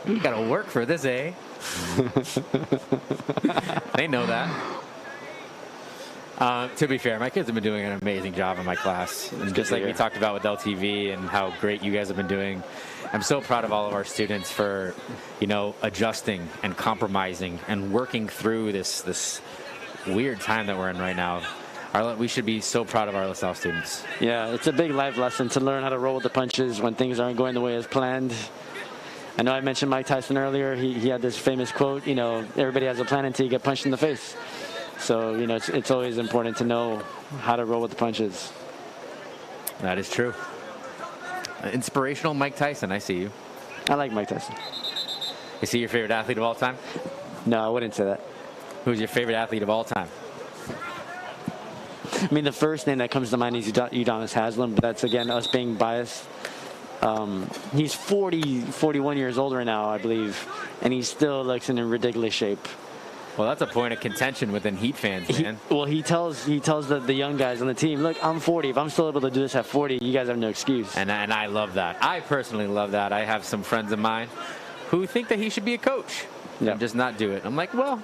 S2: You got to work for this, eh? They know that. To be fair, my kids have been doing an amazing job in my class. And just like we talked about with LTV and how great you guys have been doing, I'm so proud of all of our students for, adjusting and compromising and working through this weird time that we're in right now. We should be so proud of our LaSalle students.
S1: Yeah, it's a big life lesson to learn how to roll with the punches when things aren't going the way as planned. I know I mentioned Mike Tyson earlier. He had this famous quote, everybody has a plan until you get punched in the face. So, it's always important to know how to roll with the punches.
S2: That is true. Inspirational Mike Tyson, I see you.
S1: I like Mike Tyson.
S2: Is he your favorite athlete of all time?
S1: No, I wouldn't say that.
S2: Who's your favorite athlete of all time?
S1: I mean, the first name that comes to mind is Udonis Haslem, but that's, again, us being biased. He's 41 years old right now, I believe, and he still looks in a ridiculous shape.
S2: Well, that's a point of contention within Heat fans, man.
S1: He tells the young guys on the team, look, I'm 40. If I'm still able to do this at 40, you guys have no excuse.
S2: And I love that. I personally love that. I have some friends of mine who think that he should be a coach and just not do it. I'm like, well,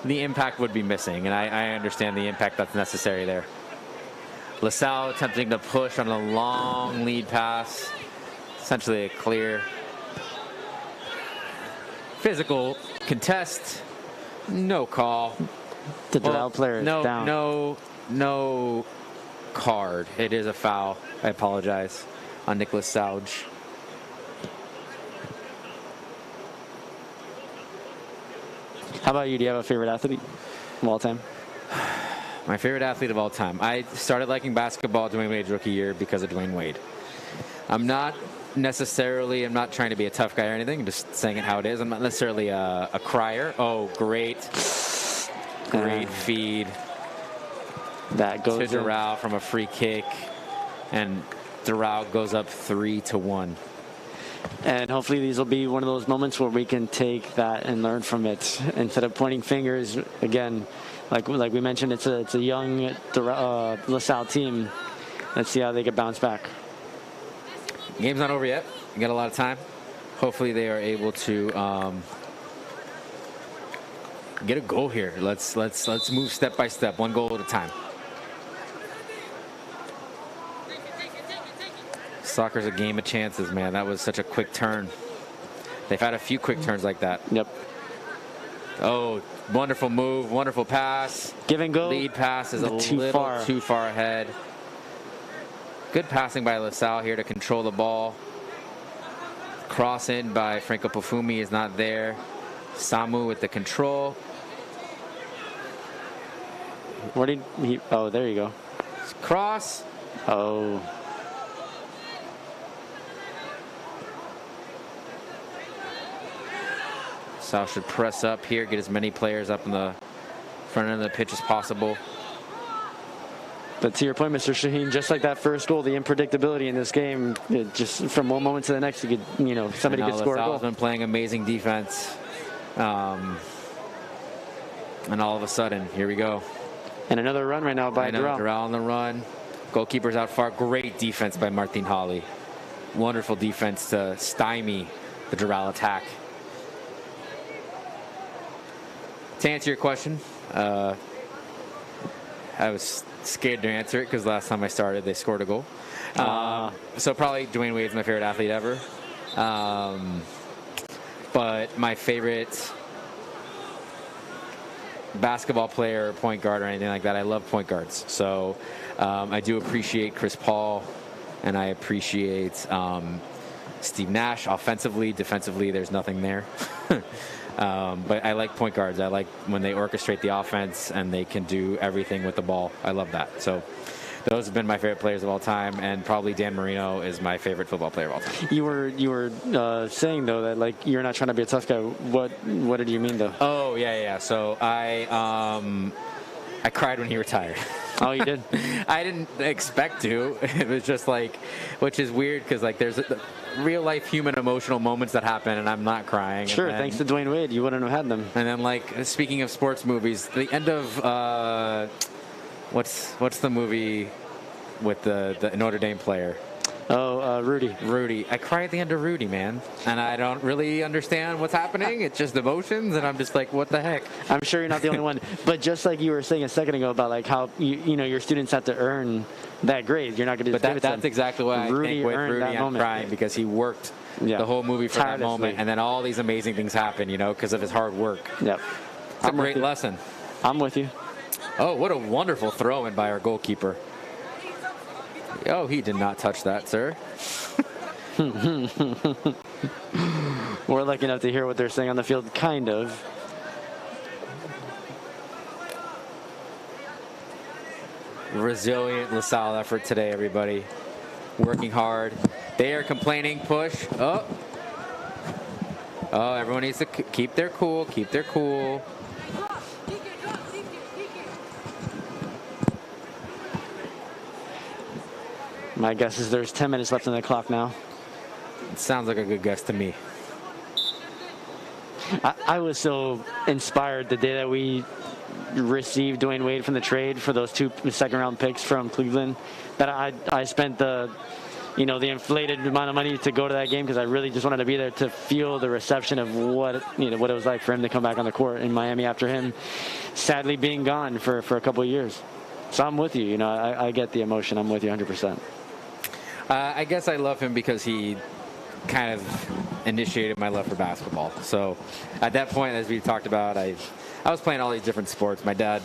S2: the impact would be missing, and I understand the impact that's necessary there. LaSalle attempting to push on a long lead pass. Essentially a clear physical contest. No call.
S1: The Doral player is down.
S2: No card. It is a foul. I apologize on Nicholas Sauge.
S1: How about you? Do you have a favorite athlete of all time?
S2: My favorite athlete of all time. I started liking basketball Dwayne Wade's rookie year because of Dwayne Wade. I'm not trying to be a tough guy or anything. I'm just saying it how it is. I'm not necessarily a crier. Oh, great feed.
S1: That goes
S2: to Doral from a free kick, and Doral goes up 3-1.
S1: And hopefully these will be one of those moments where we can take that and learn from it instead of pointing fingers. Again, like we mentioned, it's a young LaSalle team. Let's see how they can bounce back.
S2: Game's not over yet. We got a lot of time. Hopefully they are able to get a goal here. Let's move step by step, one goal at a time. Soccer's a game of chances, man. That was such a quick turn. They've had a few quick turns like that.
S1: Yep.
S2: Oh, wonderful move, wonderful pass.
S1: Give and go.
S2: Lead pass is a little too far ahead. Good passing by LaSalle here to control the ball. Cross in by Franco Pafumi is not there. Samu with the control.
S1: Where did he? Oh, there you go.
S2: Cross.
S1: Oh.
S2: LaSalle should press up here, get as many players up in the front end of the pitch as possible.
S1: But to your point, Mr. Shaheen, just like that first goal, the unpredictability in this game, just from one moment to the next, you could, somebody could score a goal.
S2: LaSalle's been playing amazing defense. And all of a sudden, here we go.
S1: And another run right now by Doral.
S2: Doral on the run. Goalkeeper's out far. Great defense by Martin Hawley. Wonderful defense to stymie the Doral attack. To answer your question, I was scared to answer it because last time I started, they scored a goal. So probably Dwayne Wade's my favorite athlete ever. But my favorite basketball player or point guard or anything like that, I love point guards. So I do appreciate Chris Paul, and I appreciate Steve Nash. Offensively, defensively, there's nothing there. But I like point guards. I like when they orchestrate the offense and they can do everything with the ball. I love that. So those have been my favorite players of all time, and probably Dan Marino is my favorite football player of all time.
S1: You were saying though that like you're not trying to be a tough guy. What did you mean though?
S2: Oh yeah. So I cried when he retired.
S1: Oh, you did?
S2: I didn't expect to. It was just like, which is weird because like there's real life human emotional moments that happen, and I'm not crying.
S1: Sure, thanks to Dwayne Wade, you wouldn't have had them.
S2: And then like speaking of sports movies, the end of what's the movie with the Notre Dame player?
S1: Rudy.
S2: Rudy. I cry at the end of Rudy, man. And I don't really understand what's happening. It's just emotions, and I'm just like, what the heck?
S1: I'm sure you're not the only one. But just like you were saying a second ago about like how you know your students have to earn that grade. You're not going to just give it to them.
S2: That's exactly why
S1: Rudy
S2: I think with
S1: earned
S2: Rudy
S1: that
S2: I'm
S1: moment.
S2: crying, because he worked the whole movie for that moment, and then all these amazing things happen, you know, because of his hard work.
S1: Yep.
S2: It's a great lesson.
S1: I'm with you.
S2: Oh, what a wonderful throw in by our goalkeeper. Oh, he did not touch that, sir.
S1: We're lucky enough to hear what they're saying on the field, kind of.
S2: Resilient LaSalle effort today, everybody. Working hard. They are complaining. Push. Oh, everyone needs to keep their cool. Keep their cool.
S1: My guess is there's 10 minutes left on the clock now.
S2: It sounds like a good guess to me.
S1: I was so inspired the day that we received Dwayne Wade from the trade for those 2 second-round picks from Cleveland that I spent the inflated amount of money to go to that game because I really just wanted to be there to feel the reception of what it was like for him to come back on the court in Miami after him sadly being gone for a couple of years. So I'm with you. I get the emotion. I'm with you 100%.
S2: I guess I love him because he kind of initiated my love for basketball. So at that point, as we talked about, I was playing all these different sports. My dad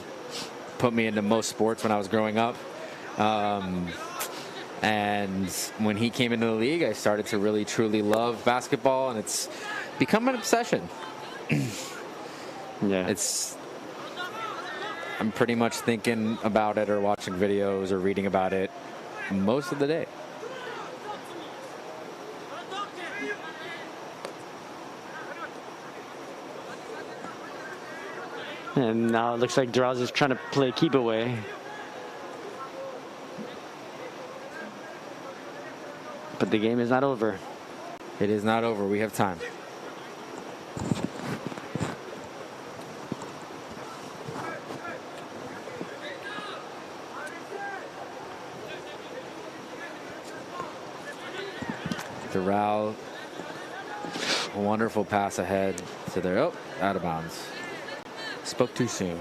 S2: put me into most sports when I was growing up. And when he came into the league, I started to really, truly love basketball, and it's become an obsession.
S1: Yeah.
S2: I'm pretty much thinking about it or watching videos or reading about it most of the day.
S1: And now it looks like Doral is trying to play keep away. But the game is not over.
S2: It is not over. We have time. Doral, a wonderful pass ahead to their, out of bounds. Spoke too soon.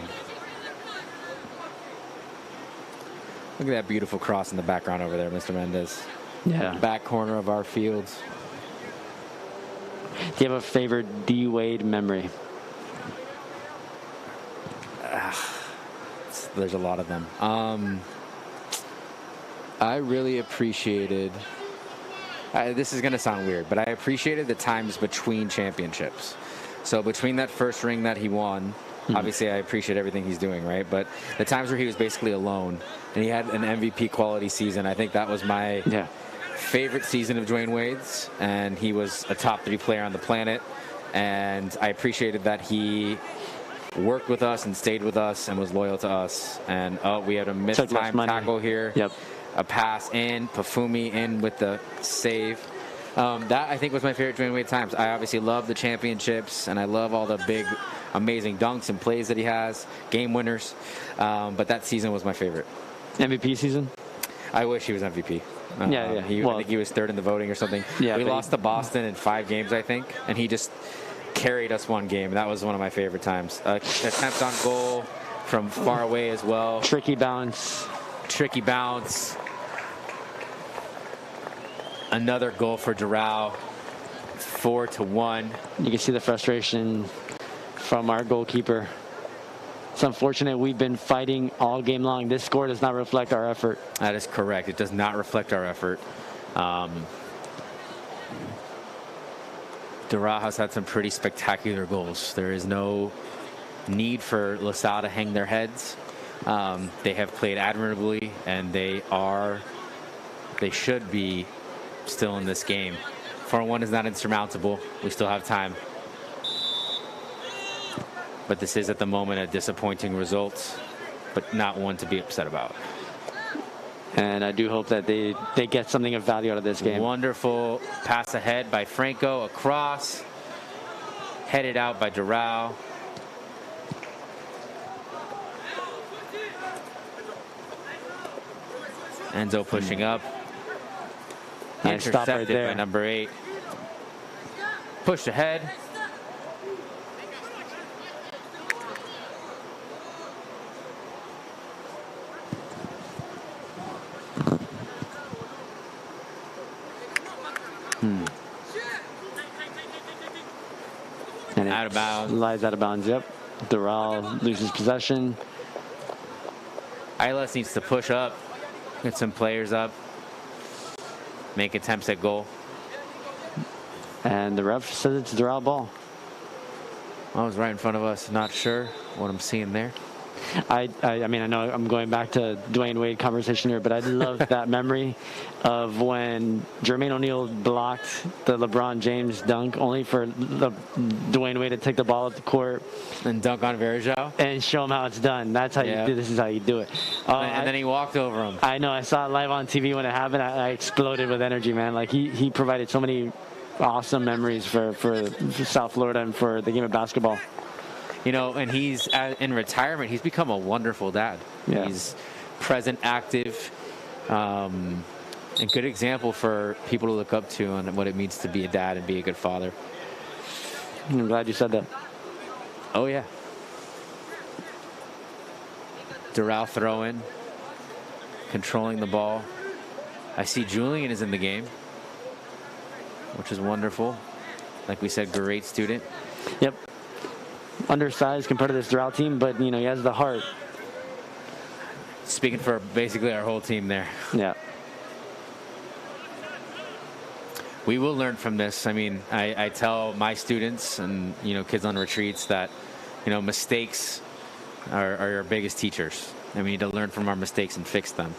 S2: Look at that beautiful cross in the background over there, Mr. Mendez.
S1: Yeah.
S2: Back corner of our fields.
S1: Do you have a favorite D. Wade memory?
S2: There's a lot of them. I really appreciated, this is going to sound weird, but I appreciated the times between championships. So between that first ring that he won, obviously I appreciate everything he's doing, right? But the times where he was basically alone and he had an MVP quality season, I think that was my favorite season of Dwayne Wade's, and he was a top 3 player on the planet, and I appreciated that he worked with us and stayed with us and was loyal to us. And we had a missed time tackle here.
S1: Yep.
S2: A pass in, Pafumi in with the save. That I think was my favorite Dwayne Wade times. I obviously love the championships, and I love all the big amazing dunks and plays that he has, game winners, but that season was my favorite.
S1: MVP season?
S2: I wish he was MVP. I think he was 3rd in the voting or something.
S1: Yeah,
S2: we lost to Boston in 5 games, I think, and he just carried us 1 game. That was one of my favorite times. Attempt on goal from far away as well.
S1: Tricky bounce.
S2: Another goal for Doral. 4-1.
S1: You can see the frustration from our goalkeeper. It's unfortunate we've been fighting all game long. This score does not reflect our effort.
S2: That is correct. It does not reflect our effort. Doral has had some pretty spectacular goals. There is no need for LaSalle to hang their heads. They have played admirably, and they should be still in this game. 4-1 is not insurmountable. We still have time. But this is at the moment a disappointing result, but not one to be upset about.
S1: And I do hope that they get something of value out of this game.
S2: Wonderful pass ahead by Franco, across, headed out by Doral. Enzo pushing up.
S1: Nice stop right
S2: Intercepted
S1: there.
S2: by number 8. Pushed ahead.
S1: And it
S2: Out of bounds.
S1: Lies out of bounds, yep. Doral loses possession.
S2: ILS needs to push up, get some players up, make attempts at goal.
S1: And the ref says it's Doral ball.
S2: I was right in front of us. Not sure what I'm seeing there.
S1: I mean, I know I'm going back to Dwayne Wade conversation here, but I love that memory of when Jermaine O'Neal blocked the LeBron James dunk only for Dwayne Wade to take the ball up the court
S2: And dunk on Verjao.
S1: and show him how it's done. That's how you do. This is how you do it.
S2: And then he walked over him.
S1: I know. I saw it live on TV when it happened. I exploded with energy, man. Like he provided so many awesome memories for South Florida and for the game of basketball.
S2: You know, and he's in retirement. He's become a wonderful dad.
S1: Yeah.
S2: He's present, active, and good example for people to look up to on what it means to be a dad and be a good father.
S1: I'm glad you said that.
S2: Oh, yeah. Doral throw-in, controlling the ball. I see Julian is in the game, which is wonderful. Like we said, great student.
S1: Yep. Undersized compared to this Doral team, but, you know, he has the heart.
S2: Speaking for basically our whole team there.
S1: Yeah.
S2: We will learn from this. I mean, I tell my students and, you know, kids on retreats that, you know, mistakes are our biggest teachers. And we need to learn from our mistakes and fix them.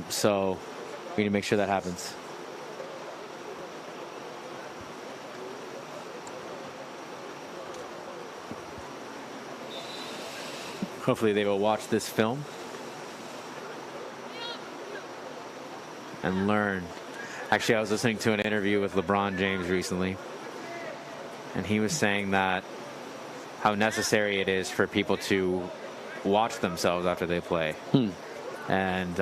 S2: So we need to make sure that happens. Hopefully they will watch this film and learn. Actually, I was listening to an interview with LeBron James recently, and he was saying that how necessary it is for people to watch themselves after they play. And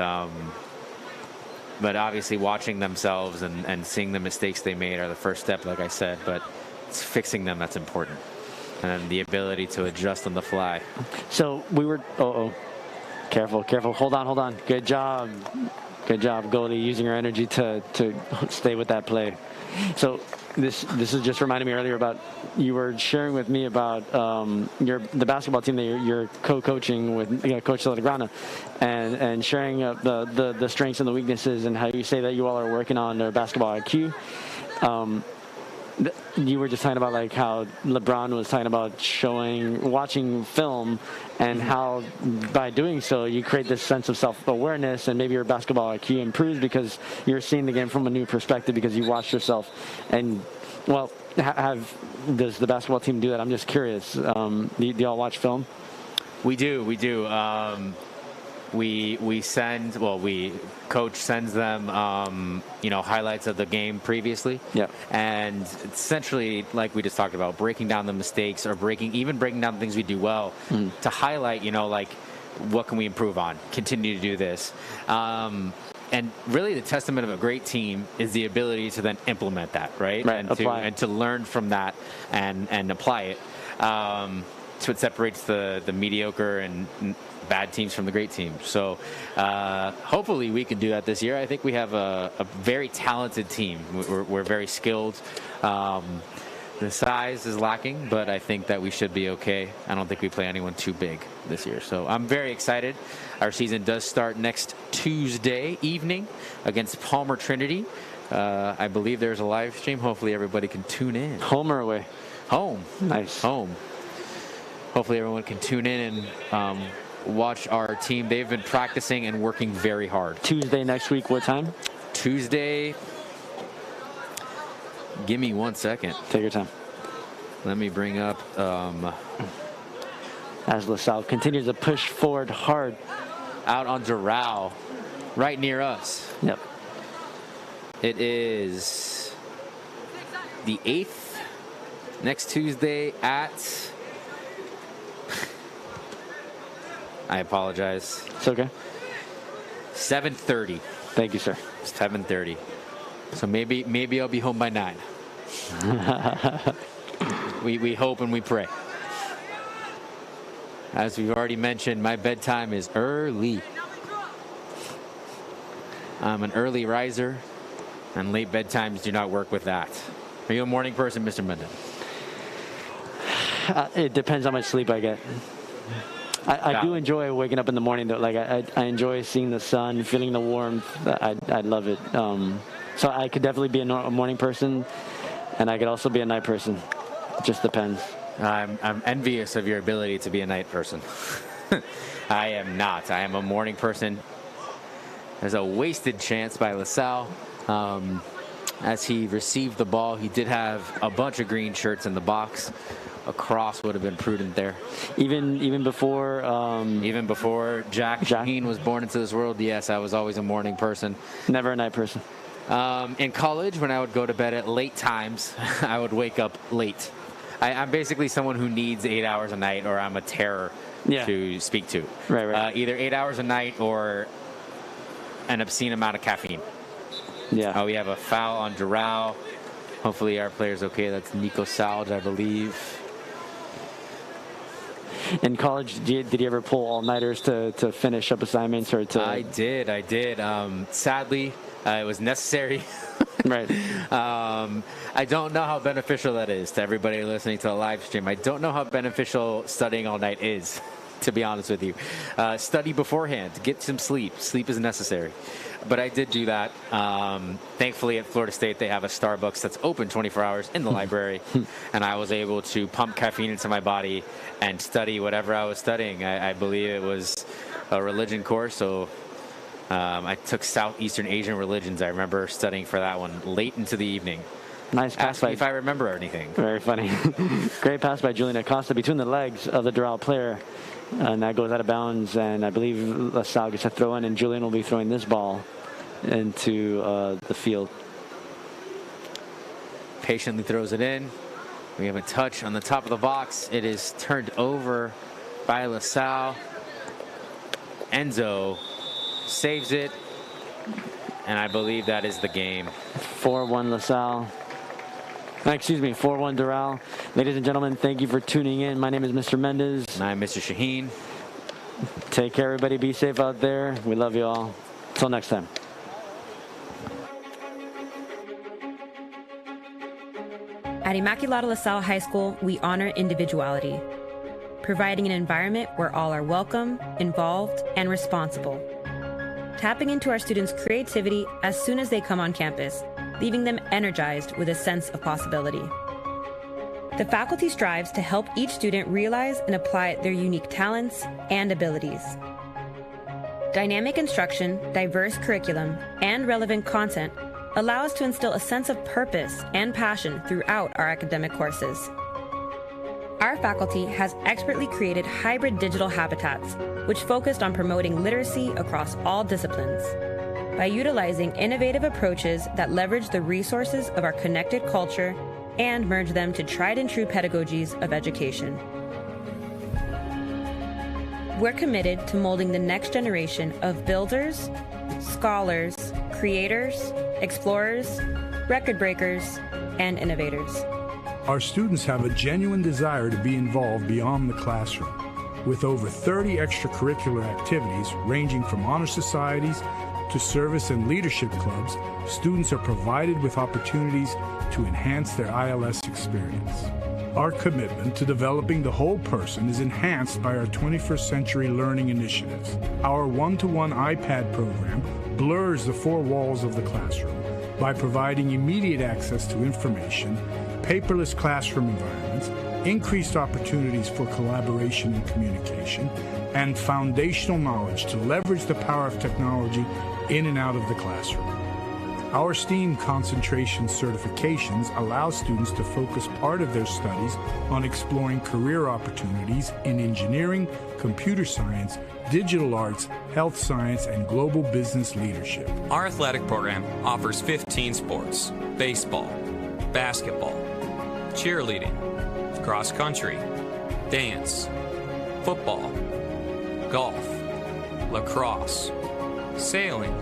S2: but obviously watching themselves and seeing the mistakes they made are the first step, like I said, but it's fixing them that's important. And the ability to adjust on the fly.
S1: So we were. Careful. Hold on. Good job, goalie, using your energy to stay with that play. So this is just reminding me earlier about you were sharing with me about the basketball team that you're co-coaching with Coach Lagrana, and sharing the strengths and the weaknesses and how you say that you all are working on their basketball IQ. You were just talking about like how LeBron was talking about watching film, and how by doing so you create this sense of self-awareness, and maybe your basketball IQ improves because you're seeing the game from a new perspective because you watched yourself. And well, does the basketball team do that? I'm just curious. Do y'all watch film?
S2: We do. Coach sends them, highlights of the game previously.
S1: Yeah.
S2: And essentially, like we just talked about, breaking down the mistakes or breaking down the things we do well to highlight, what can we improve on? Continue to do this. And really the testament of a great team is the ability to then implement that, right? And to learn from that and apply it. It's what separates the mediocre and bad teams from the great teams. So hopefully we can do that this year. I think we have a very talented team. We're very skilled. The size is lacking, but I think that we should be okay. I don't think we play anyone too big this year. So I'm very excited. Our season does start next Tuesday evening against Palmer Trinity. I believe there's a live stream. Hopefully everybody can tune in.
S1: Home or away?
S2: Home.
S1: Nice.
S2: Home. Hopefully everyone can tune in and watch our team. They've been practicing and working very hard.
S1: Tuesday next week, what time?
S2: Tuesday. Give me 1 second.
S1: Take your time.
S2: Let me bring up.
S1: As LaSalle continues to push forward hard.
S2: Out on Doral, right near us.
S1: Yep.
S2: It is the 8th, next Tuesday at. I apologize.
S1: It's okay.
S2: 7:30.
S1: Thank you, sir.
S2: 7:30. So maybe I'll be home by 9. we hope and we pray. As we've already mentioned, my bedtime is early. I'm an early riser, and late bedtimes do not work with that. Are you a morning person, Mr. Mendon?
S1: It depends how much sleep I get. I do enjoy waking up in the morning, though. Like I enjoy seeing the sun, feeling the warmth. I love it. So I could definitely be a morning person, and I could also be a night person. It just depends.
S2: I'm envious of your ability to be a night person. I am not. I am a morning person. There's a wasted chance by LaSalle. As he received the ball, he did have a bunch of green shirts in the box. A cross would have been prudent there.
S1: Even before
S2: Jack Shaheen was born into this world, yes, I was always a morning person.
S1: Never a night person.
S2: In college, when I would go to bed at late times, I would wake up late. I'm basically someone who needs 8 hours a night, or I'm a terror to speak to.
S1: Right.
S2: Either 8 hours a night or an obscene amount of caffeine.
S1: Yeah.
S2: We have a foul on Doral. Hopefully our player's okay. That's Nico Salge, I believe.
S1: In college, did you ever pull all-nighters to finish up assignments or to?
S2: I did. Sadly, it was necessary.
S1: Right.
S2: I don't know how beneficial that is to everybody listening to the live stream. I don't know how beneficial studying all night is, to be honest with you. Study beforehand. Get some sleep. Sleep is necessary. But I did do that. Thankfully, at Florida State, they have a Starbucks that's open 24 hours in the library. And I was able to pump caffeine into my body and study whatever I was studying. I believe it was a religion course, so I took Southeastern Asian religions. I remember studying for that one late into the evening.
S1: Nice pass.
S2: Ask me if I remember anything.
S1: Very funny. Great pass by Julian Acosta between the legs of the Doral player. And that goes out of bounds, and I believe LaSalle gets a throw in, and Julian will be throwing this ball into the field.
S2: Patiently throws it in. We have a touch on the top of the box. It is turned over by LaSalle. Enzo saves it, and I believe that is the game.
S1: 4-1 LaSalle. 4-1 Doral. Ladies and gentlemen, thank you for tuning in. My name is Mr. Mendez.
S2: And I'm Mr. Shaheen.
S1: Take care, everybody. Be safe out there. We love you all. Until next time.
S7: At Immaculata-La Salle High School, we honor individuality, providing an environment where all are welcome, involved, and responsible. Tapping into our students' creativity as soon as they come on campus, leaving them energized with a sense of possibility. The faculty strives to help each student realize and apply their unique talents and abilities. Dynamic instruction, diverse curriculum, and relevant content allow us to instill a sense of purpose and passion throughout our academic courses. Our faculty has expertly created hybrid digital habitats, which focused on promoting literacy across all disciplines. By utilizing innovative approaches that leverage the resources of our connected culture and merge them to tried and true pedagogies of education. We're committed to molding the next generation of builders, scholars, creators, explorers, record breakers, and innovators.
S8: Our students have a genuine desire to be involved beyond the classroom. With over 30 extracurricular activities ranging from honor societies to service and leadership clubs, students are provided with opportunities to enhance their ILS experience. Our commitment to developing the whole person is enhanced by our 21st Century Learning initiatives. Our one-to-one iPad program blurs the four walls of the classroom by providing immediate access to information, paperless classroom environments, increased opportunities for collaboration and communication, and foundational knowledge to leverage the power of technology in and out of the classroom. Our STEAM concentration certifications allow students to focus part of their studies on exploring career opportunities in engineering, computer science, digital arts, health science, and global business leadership.
S9: Our athletic program offers 15 sports: baseball, basketball, cheerleading, cross country, dance, football, golf, lacrosse, sailing,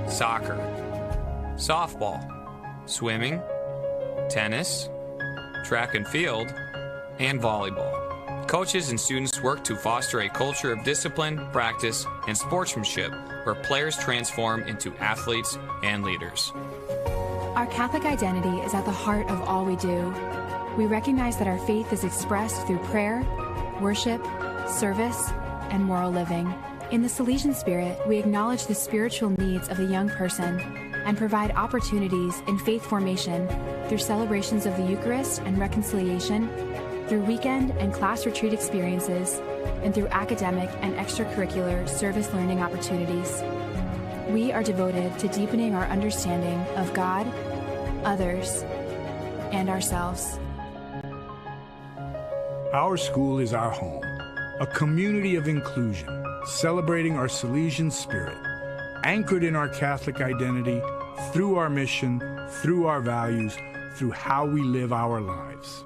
S9: soccer, softball, swimming, tennis, track and field, and volleyball. Coaches and students work to foster a culture of discipline, practice, and sportsmanship where players transform into athletes and leaders.
S10: Our Catholic identity is at the heart of all we do. We recognize that our faith is expressed through prayer, worship, service, and moral living. In the Salesian spirit, we acknowledge the spiritual needs of the young person and provide opportunities in faith formation through celebrations of the Eucharist and reconciliation, through weekend and class retreat experiences, and through academic and extracurricular service learning opportunities. We are devoted to deepening our understanding of God, others, and ourselves.
S8: Our school is our home, a community of inclusion, celebrating our Salesian spirit, anchored in our Catholic identity, through our mission, through our values, through how we live our lives.